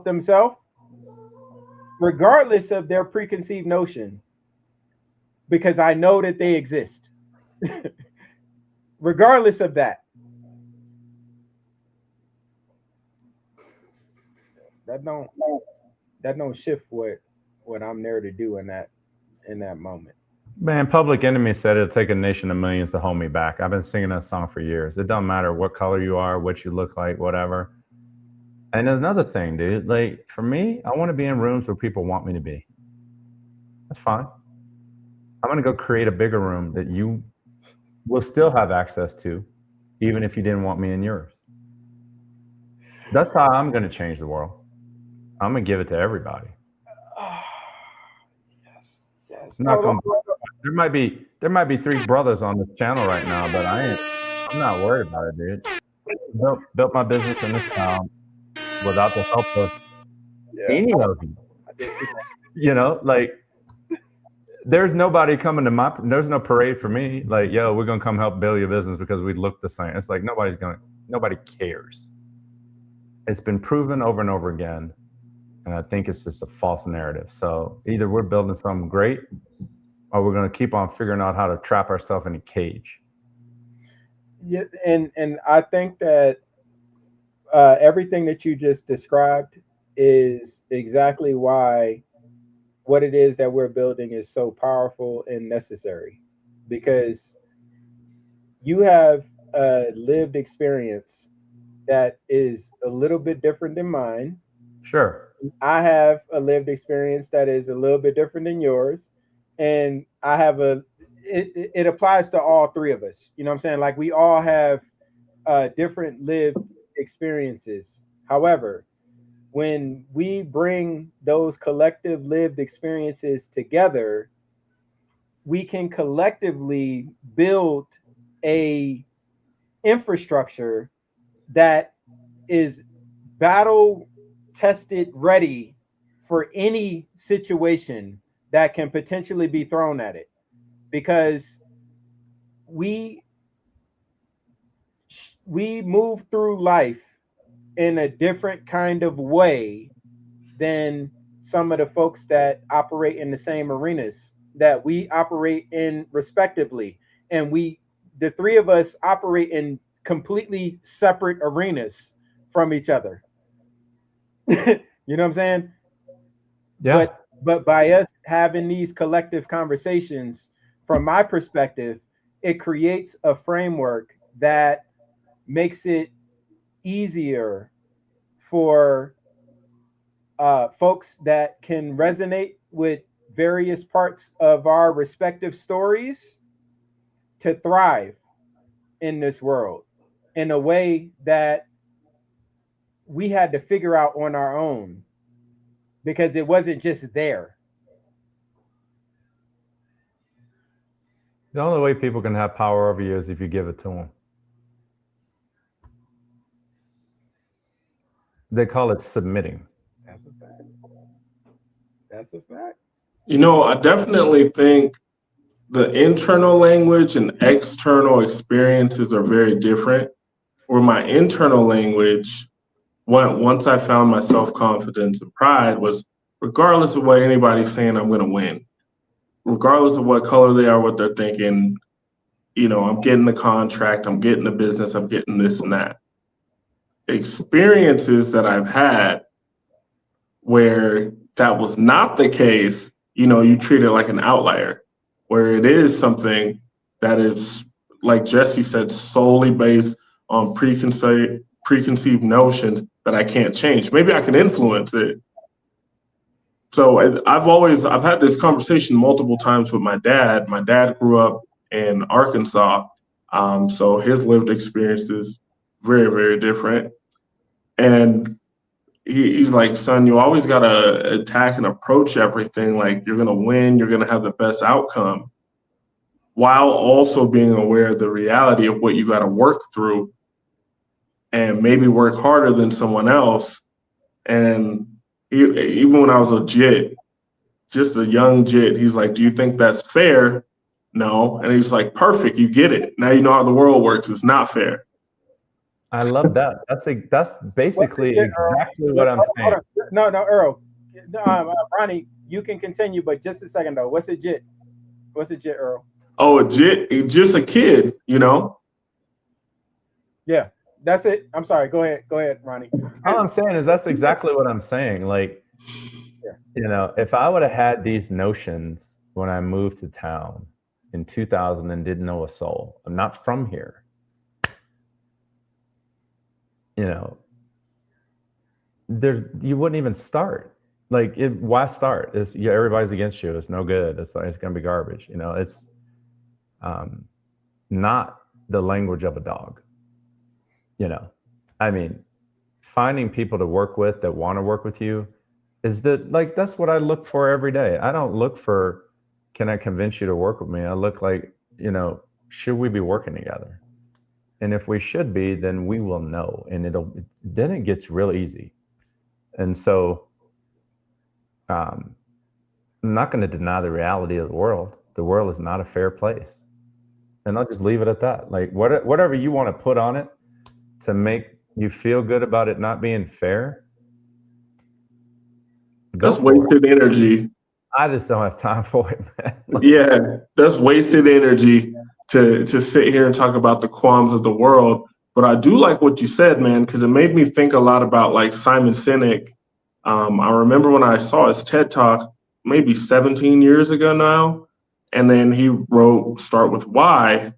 themselves, regardless of their preconceived notion, because I know that they exist, regardless of that, that don't shift what I'm there to do in that moment. Man, Public Enemy said it'll take a nation of millions to hold me back. I've been singing that song for years. It doesn't matter what color you are, what you look like, whatever. And there's another thing, dude. Like, for me, I want to be in rooms where people want me to be. That's fine. I'm going to go create a bigger room that you will still have access to, even if you didn't want me in yours. That's how I'm going to change the world. I'm going to give it to everybody. Yes. Not gonna, there might be 3 brothers on this channel right now, but I'm not worried about it, dude. Built my business in this town without the help of any of you. You know, like, there's nobody coming to there's no parade for me. Like, yo, we're gonna come help build your business because we look the same. It's like nobody cares. It's been proven over and over again. And I think it's just a false narrative. So either we're building something great, or we're going to keep on figuring out how to trap ourselves in a cage. Yeah, and I think that everything that you just described is exactly why what it is that we're building is so powerful and necessary, because you have a lived experience that is a little bit different than mine. Sure. I have a lived experience that is a little bit different than yours, and I have it applies to all three of us. You know what I'm saying? Like we all have different lived experiences. However, when we bring those collective lived experiences together, we can collectively build a infrastructure that is battle tested ready for any situation that can potentially be thrown at it, because we move through life in a different kind of way than some of the folks that operate in the same arenas that we operate in respectively. And the three of us operate in completely separate arenas from each other. You know what I'm saying? Yeah. But by us having these collective conversations, from my perspective, it creates a framework that makes it easier for folks that can resonate with various parts of our respective stories to thrive in this world in a way that we had to figure out on our own, because it wasn't just there. The only way people can have power over you is if you give it to them. They call it submitting. That's a fact. That's a fact. You know, I definitely think the internal language and external experiences are very different. Where my internal language, once I found my self-confidence and pride, was regardless of what anybody's saying, I'm going to win. Regardless of what color they are, what they're thinking, you know, I'm getting the contract, I'm getting the business, I'm getting this and that. Experiences that I've had where that was not the case, you know, you treat it like an outlier, where it is something that is, like Jesse said, solely based on preconceived notions that I can't change. Maybe I can influence it. So I've had this conversation multiple times with my dad. My dad grew up in Arkansas, so his lived experience is very, very different. And he's like, son, you always got to attack and approach everything like you're going to win, you're going to have the best outcome, while also being aware of the reality of what you got to work through and maybe work harder than someone else. And even when I was just a young jit, he's like, do you think that's fair? No. And he's like, perfect, you get it. Now you know how the world works. It's not fair. I love that. That's basically exactly what I'm saying. No, Earl. Ronnie, you can continue, but just a second though. What's a jit? What's a jit, Earl? Oh, a jit, just a kid, you know? Yeah, that's it. I'm sorry. Go ahead, Ronnie. All I'm saying is that's exactly what I'm saying. Like, you know, if I would have had these notions when I moved to town in 2000 and didn't know a soul, I'm not from here. You know, you wouldn't even start. Like, why start? Everybody's against you. It's no good. It's gonna be garbage. You know, it's not the language of a dog. You know, I mean, finding people to work with that want to work with you is that's what I look for every day. I don't look for, can I convince you to work with me? I look like, you know, should we be working together? And if we should be, then we will know, and then it gets real easy. And so I'm not going to deny the reality of the world. The world is not a fair place. And I'll just leave it at that. Like, whatever you want to put on it to make you feel good about it not being fair, that's wasted energy. I just don't have time for it, man. Yeah, that's wasted energy to sit here and talk about the qualms of the world. But I do like what you said, man, because it made me think a lot about like Simon Sinek. I remember when I saw his TED Talk maybe 17 years ago now, and then he wrote Start With Why.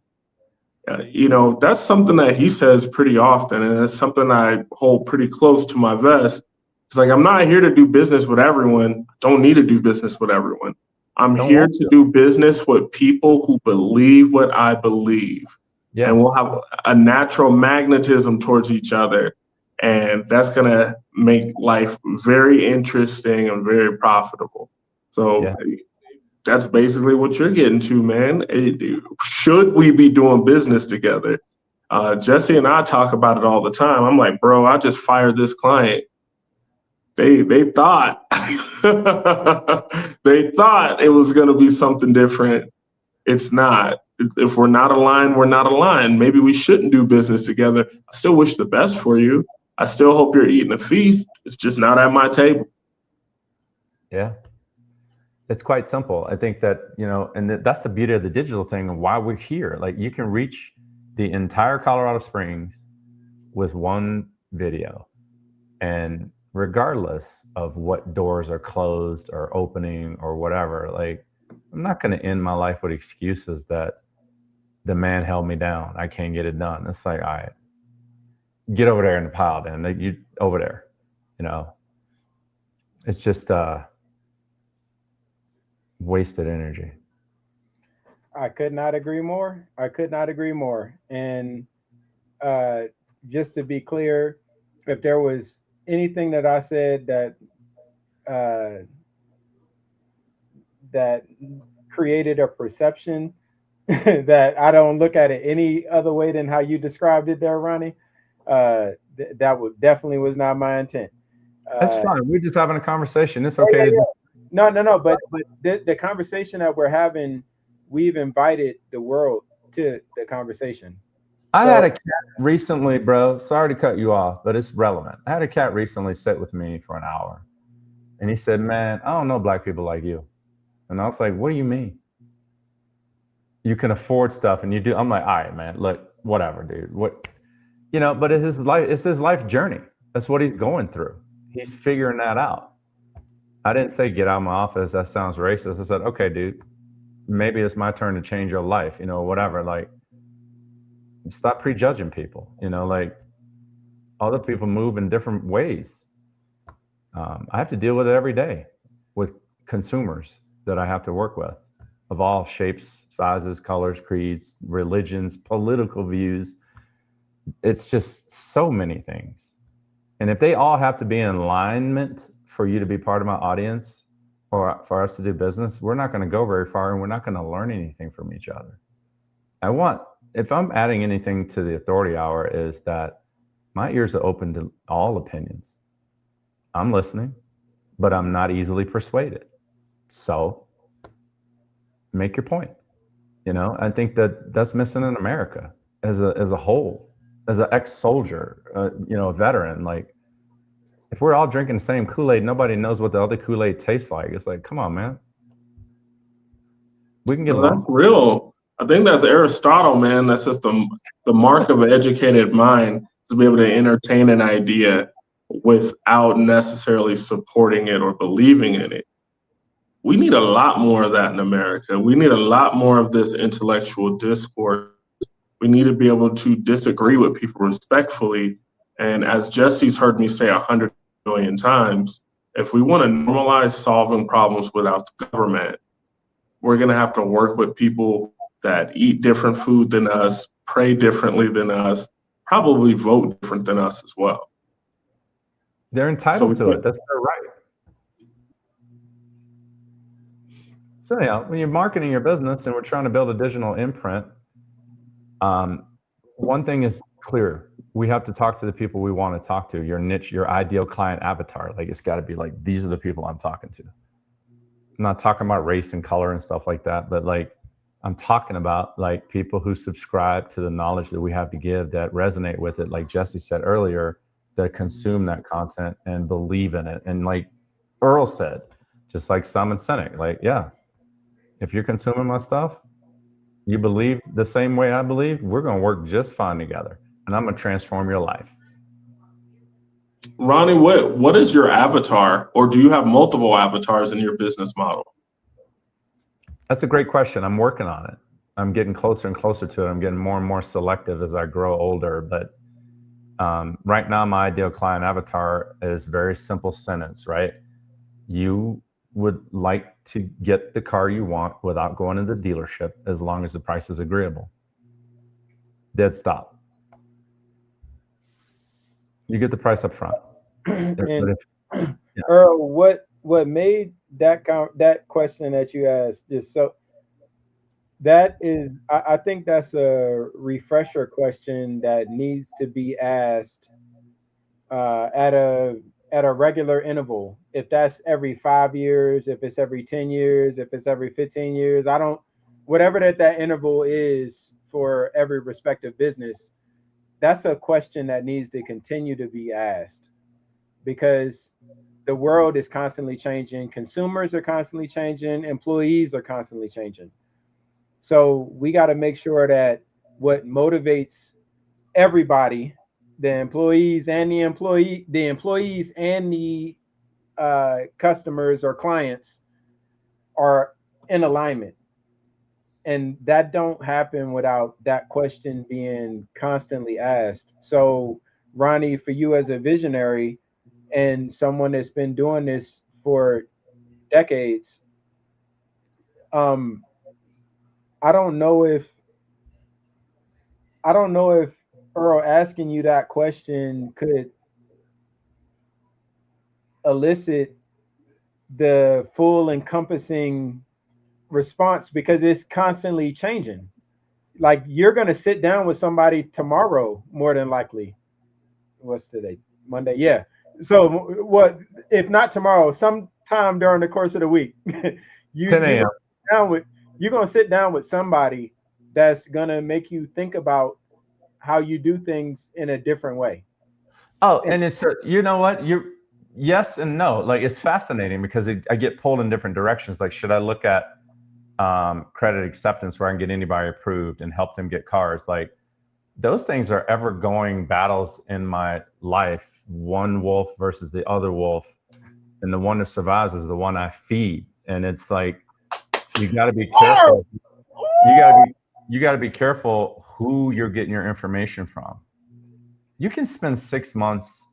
You know, that's something that he says pretty often, and it's something I hold pretty close to my vest. It's like, I'm not here to do business with everyone. Don't need to do business with everyone. I'm here to do business with people who believe what I believe. Yeah. And we'll have a natural magnetism towards each other. And that's going to make life very interesting and very profitable. So that's basically what you're getting to, man. Should we be doing business together? Jesse and I talk about it all the time. I'm like, bro, I just fired this client. They thought they thought it was going to be something different. It's not. If we're not aligned, we're not aligned. Maybe we shouldn't do business together. I still wish the best for you. I still hope you're eating a feast. It's just not at my table. Yeah. It's quite simple. I think that, and that's the beauty of the digital thing and why we're here. Like, you can reach the entire Colorado Springs with one video. And regardless of what doors are closed or opening or whatever, like, I'm not going to end my life with excuses that the man held me down. I can't get it done. It's like, all right, get over there in the pile then. Like, you over there, it's just wasted energy. I could not agree more. And just to be clear, if there was anything that I said that created a perception that I don't look at it any other way than how you described it there, Ronnie, that definitely was not my intent. That's fine. We're just having a conversation. It's okay. No. But the conversation that we're having, we've invited the world to the conversation. I had a cat recently, bro. Sorry to cut you off, but it's relevant. I had a cat recently sit with me for an hour. And he said, man, I don't know black people like you. And I was like, what do you mean? You can afford stuff and you do. I'm like, all right, man, look, whatever, dude. But it's his life journey. That's what he's going through. He's figuring that out. I didn't say get out of my office. That sounds racist. I said, okay, dude, maybe it's my turn to change your life, whatever. Like, stop prejudging people, like, other people move in different ways. I have to deal with it every day with consumers that I have to work with of all shapes, sizes, colors, creeds, religions, political views. It's just so many things. And if they all have to be in alignment for you to be part of my audience or for us to do business, we're not going to go very far and we're not going to learn anything from each other. If I'm adding anything to the authority hour, is that my ears are open to all opinions. I'm listening, but I'm not easily persuaded. So make your point. I think that's missing in America as a whole, as an ex-soldier, a veteran. Like, if we're all drinking the same Kool-Aid, nobody knows what the other Kool-Aid tastes like. It's like, come on, man. We can get along. That's real. I think that's Aristotle, man. That's just the mark of an educated mind, to be able to entertain an idea without necessarily supporting it or believing in it. We need a lot more of that in America. We need a lot more of this intellectual discourse. We need to be able to disagree with people respectfully. And as Jesse's heard me say 100 million times, if we want to normalize solving problems without the government, we're going to have to work with people that eat different food than us, pray differently than us, probably vote different than us as well. They're entitled to it. That's their right. So anyhow, when you're marketing your business and we're trying to build a digital imprint, one thing is clear. We have to talk to the people we want to talk to, your niche, your ideal client avatar. Like, it's got to be like, these are the people I'm talking to. I'm not talking about race and color and stuff like that, but like, I'm talking about like people who subscribe to the knowledge that we have to give, that resonate with it. Like Jesse said earlier, that consume that content and believe in it. And like Earl said, just like Simon Sinek, like, yeah, if you're consuming my stuff, you believe the same way I believe, we're going to work just fine together. And I'm going to transform your life. Ronnie, what is your avatar, or do you have multiple avatars in your business model? That's a great question. I'm working on it. I'm getting closer and closer to it. I'm getting more and more selective as I grow older. But right now, my ideal client avatar is a very simple sentence, right? You would like to get the car you want without going to the dealership as long as the price is agreeable. Dead stop. You get the price up front. And Earl, what made that question that you asked just so that is I think that's a refresher question that needs to be asked at a regular interval. If that's every 5 years, if it's every 10 years, if it's every 15 years, I don't whatever that interval is for every respective business. That's a question that needs to continue to be asked because the world is constantly changing, consumers are constantly changing, employees are constantly changing. So we got to make sure that what motivates everybody, the employees and the employees and the customers or clients are in alignment. And that don't happen without that question being constantly asked. So Ronnie, for you as a visionary and someone that's been doing this for decades, um, I don't know if I don't know if Earl asking you that question could elicit the full encompassing response because it's constantly changing. Like you're gonna sit down with somebody tomorrow, more than likely. What's today? Monday. Yeah. So what if not tomorrow, sometime during the course of the week, you 10 a.m. down with you're gonna sit down with somebody that's gonna make you think about how you do things in a different way. Oh, and it's you know what yes and no. Like it's fascinating because I get pulled in different directions. Like should I look at credit acceptance where I can get anybody approved and help them get cars? Like those things are ever going battles in my life. One wolf versus the other wolf, and the one that survives is the one I feed. And it's like you got to be careful. You got to be careful who you're getting your information from. You can spend 6 months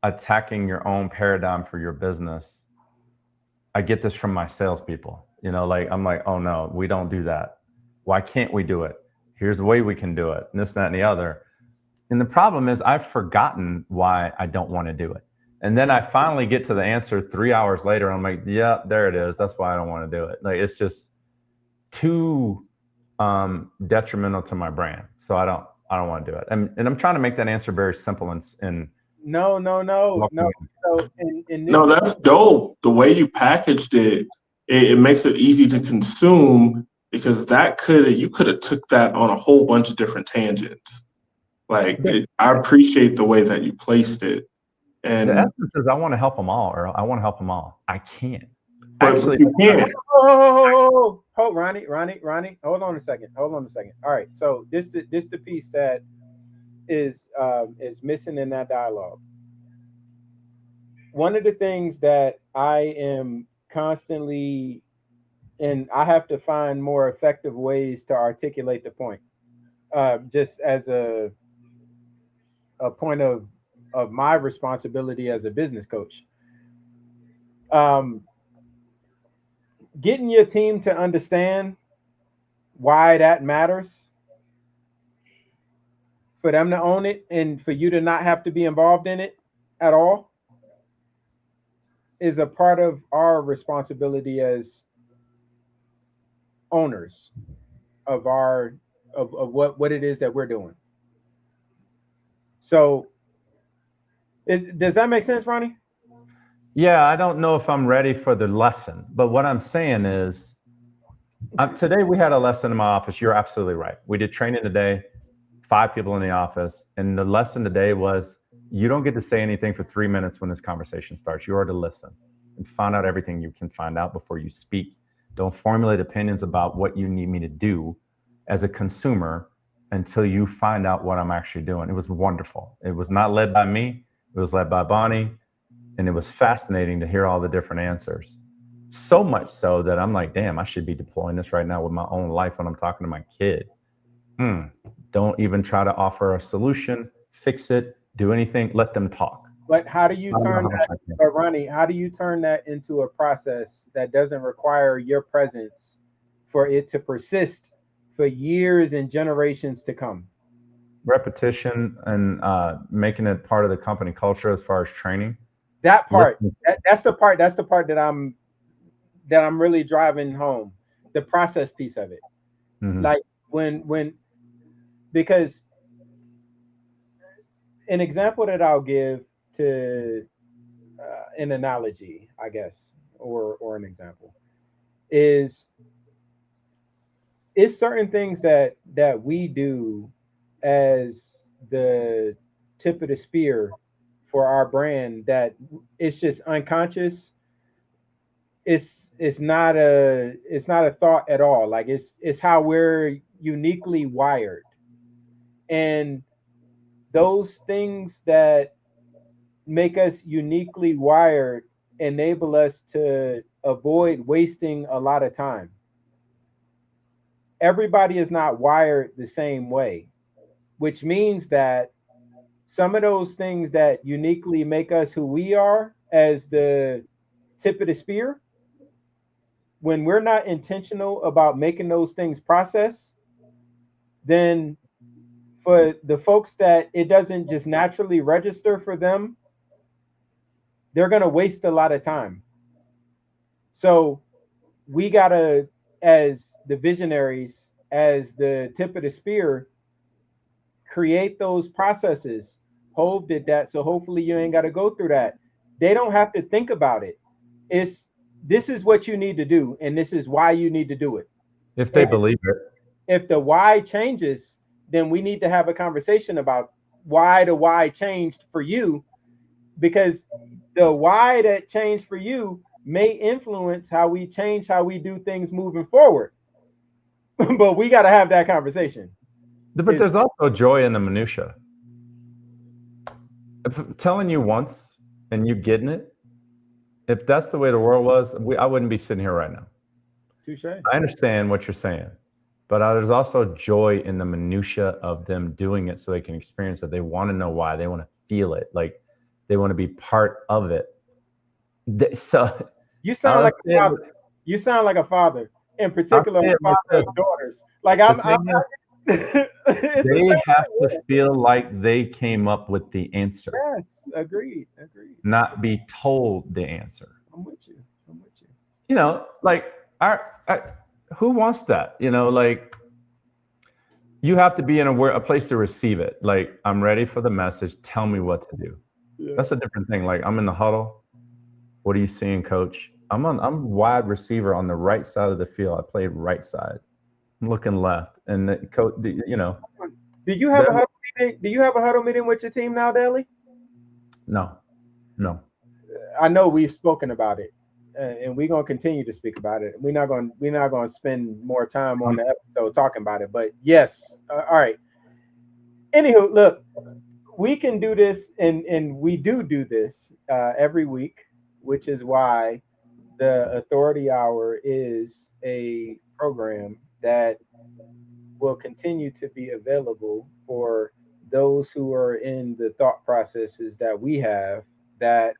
attacking your own paradigm for your business. I get this from my salespeople. You know, like I'm like, oh no, we don't do that. Why can't we do it? Here's the way we can do it, and this, that, and the other. And the problem is I've forgotten why I don't want to do it. And then I finally get to the answer 3 hours later. And I'm like, yeah, there it is. That's why I don't want to do it. Like it's just too detrimental to my brand. So I don't want to do it. And I'm trying to make that answer very simple and No. So No, that's dope. The way you packaged it, it makes it easy to consume because you could have took that on a whole bunch of different tangents. Like I appreciate the way that you placed it. And the essence is I want to help them all, Earl. I want to help them all. I can't. Actually, you can't. Hold, Ronnie. Hold on a second. All right. So this the piece that is missing in that dialogue. One of the things that I am constantly, and I have to find more effective ways to articulate the point, just as a point of my responsibility as a business coach. Getting your team to understand why that matters, for them to own it, and for you to not have to be involved in it at all, is a part of our responsibility as owners of what it is that we're doing. So, does that make sense, Ronnie? Yeah, I don't know if I'm ready for the lesson, but what I'm saying is, today we had a lesson in my office. You're absolutely right. We did training today, 5 people in the office, and the lesson today was you don't get to say anything for 3 minutes when this conversation starts. You are to listen and find out everything you can find out before you speak. Don't formulate opinions about what you need me to do as a consumer until you find out what I'm actually doing. It was wonderful. It was not led by me. It was led by Bonnie. And it was fascinating to hear all the different answers. So much so that I'm like, damn, I should be deploying this right now with my own life when I'm talking to my kid. Don't even try to offer a solution, fix it, do anything, let them talk. But how do you I don't know turn how much that, I can. but Ronnie, how do you turn that into a process that doesn't require your presence for it to persist for years and generations to come? Repetition and making it part of the company culture as far as training. That part, Listen, that's the part that I'm really driving home. The process piece of it. mhm. Like when because an example that I'll give to an analogy, I guess, or an example is it's certain things that we do as the tip of the spear for our brand that it's just unconscious. It's not a thought at all. Like it's how we're uniquely wired, and those things that make us uniquely wired enable us to avoid wasting a lot of time. Everybody is not wired the same way, which means that some of those things that uniquely make us who we are as the tip of the spear, when we're not intentional about making those things process, then for the folks that it doesn't just naturally register for them, they're going to waste a lot of time. So we got to, as the visionaries, as the tip of the spear, create those processes. Hove did that, so hopefully you ain't got to go through that. They don't have to think about it. It's this is what you need to do, and this is why you need to do it. If they And believe it. if the why changes, then we need to have a conversation about why the why changed for you, because the why that changed for you may influence how we change how we do things moving forward. But we got to have that conversation. But there's also joy in the minutia. If I'm telling you once and you getting it, if that's the way the world was, I wouldn't be sitting here right now. Touche. I understand what you're saying, but there's also joy in the minutia of them doing it so they can experience it. They want to know why. They want to feel it. Like they want to be part of it. So You sound I'll like say a it, father. You sound like a father, in I'll particular, say a it like father this. of daughters. Like The I'm thing is, it's the they same have to way. feel like they came up with the answer, Yes, agreed, agreed. not be told the answer. I'm with you. I'm with you. Like I, who wants that? Like you have to be in a place to receive it. Like I'm ready for the message. Tell me what to do. Yeah. That's a different thing. Like I'm in the huddle. What are you seeing, coach? I'm wide receiver on the right side of the field. I played right side. I'm looking left, and the coach. Do you have a huddle meeting? Do you have a huddle meeting with your team now, Daly? No, no. I know we've spoken about it, and we're gonna continue to speak about it. We're not gonna spend more time on Um, the episode talking about it. But yes, all right. Anywho, look, we can do this, and we do this every week, which is why the Authority Hour is a program that will continue to be available for those who are in the thought processes that we have, that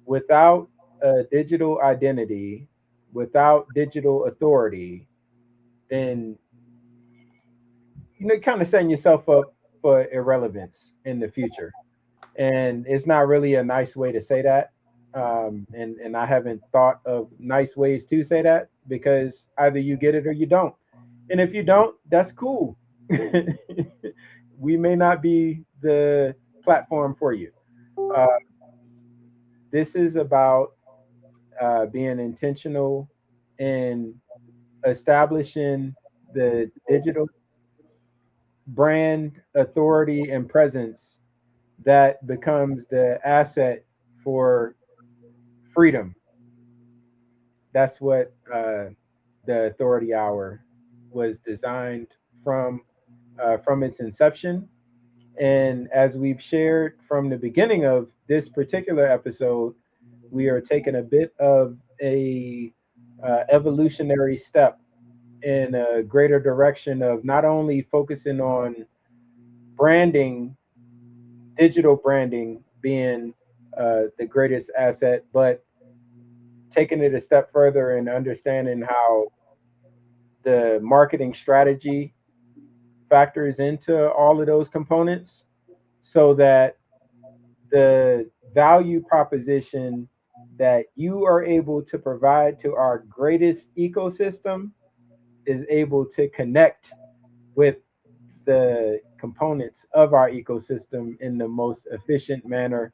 without a digital identity, without digital authority, then kind of setting yourself up for irrelevance in the future. And it's not really a nice way to say that. And I haven't thought of nice ways to say that, because either you get it or you don't. And if you don't, that's cool. We may not be the platform for you. Uh, this is about being intentional in establishing the digital brand authority and presence that becomes the asset for freedom. That's what the Authority Hour was designed from its inception. And as we've shared from the beginning of this particular episode, we are taking a bit of a evolutionary step in a greater direction of not only focusing on branding, digital branding, being the greatest asset, but taking it a step further and understanding how the marketing strategy factors into all of those components so that the value proposition that you are able to provide to our greatest ecosystem is able to connect with the components of our ecosystem in the most efficient manner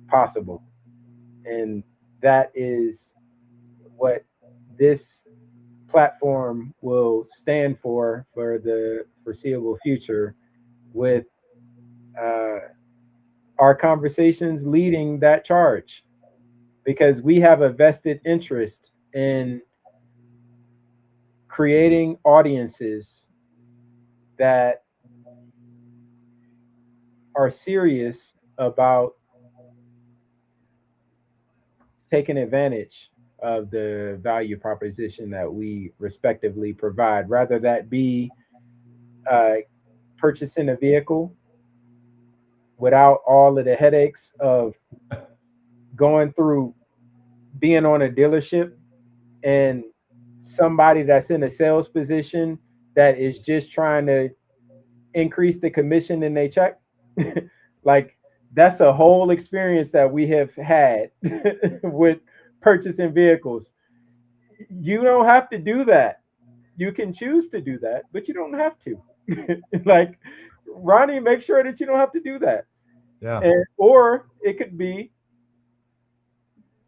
possible. And that is what this platform will stand for the foreseeable future, with uh, our conversations leading that charge, because we have a vested interest in creating audiences that are serious about taking advantage of the value proposition that we respectively provide, rather that be uh, purchasing a vehicle without all of the headaches of going through being on a dealership and somebody that's in a sales position that is just trying to increase the commission in their check. Like, that's a whole experience that we have had with purchasing vehicles. You don't have to do that. You can choose to do that, but you don't have to. Like, Ronnie, make sure that you don't have to do that. Yeah. Or it could be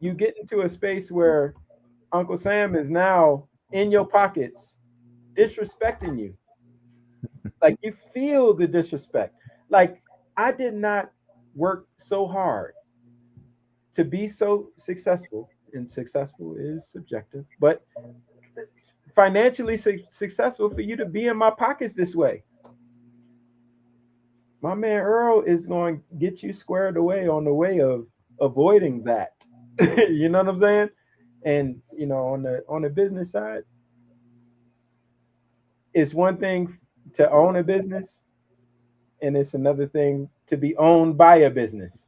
you get into a space where Uncle Sam is now in your pockets disrespecting you. Like, you feel the disrespect. Like, I did not work so hard to be so successful, and successful is subjective, but financially successful for you to be in my pockets this way. My man Earl is going to get you squared away on the way of avoiding that. You know what I'm saying? And on the business side, it's one thing to own a business, and it's another thing to be owned by a business.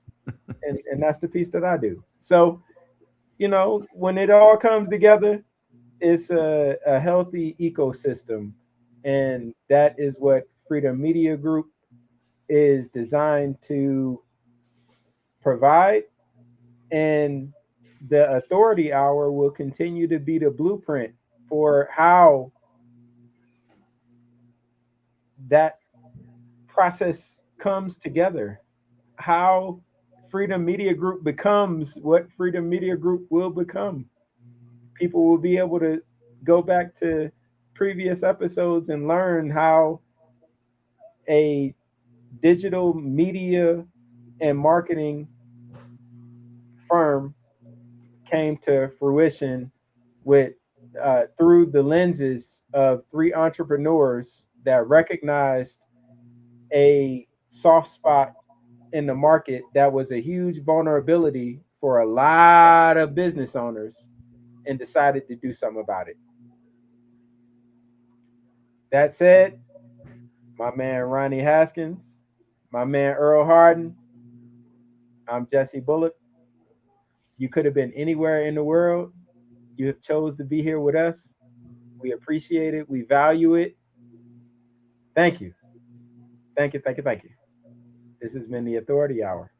And that's the piece that I do. So, when it all comes together, it's a healthy ecosystem. And that is what Freedom Media Group is designed to provide. And the authority hour will continue to be the blueprint for how that process comes together, how Freedom Media Group becomes what Freedom Media Group will become. People will be able to go back to previous episodes and learn how a digital media and marketing firm came to fruition with through the lenses of three entrepreneurs that recognized a soft spot in the market that was a huge vulnerability for a lot of business owners, and decided to do something about it. That said, my man Ronnie Haskins, my man Earl Harden, I'm Jesse Bullock. You could have been anywhere in the world. You have chose to be here with us. We appreciate it. We value it. Thank you. Thank you. Thank you. Thank you. This has been the Authority Hour.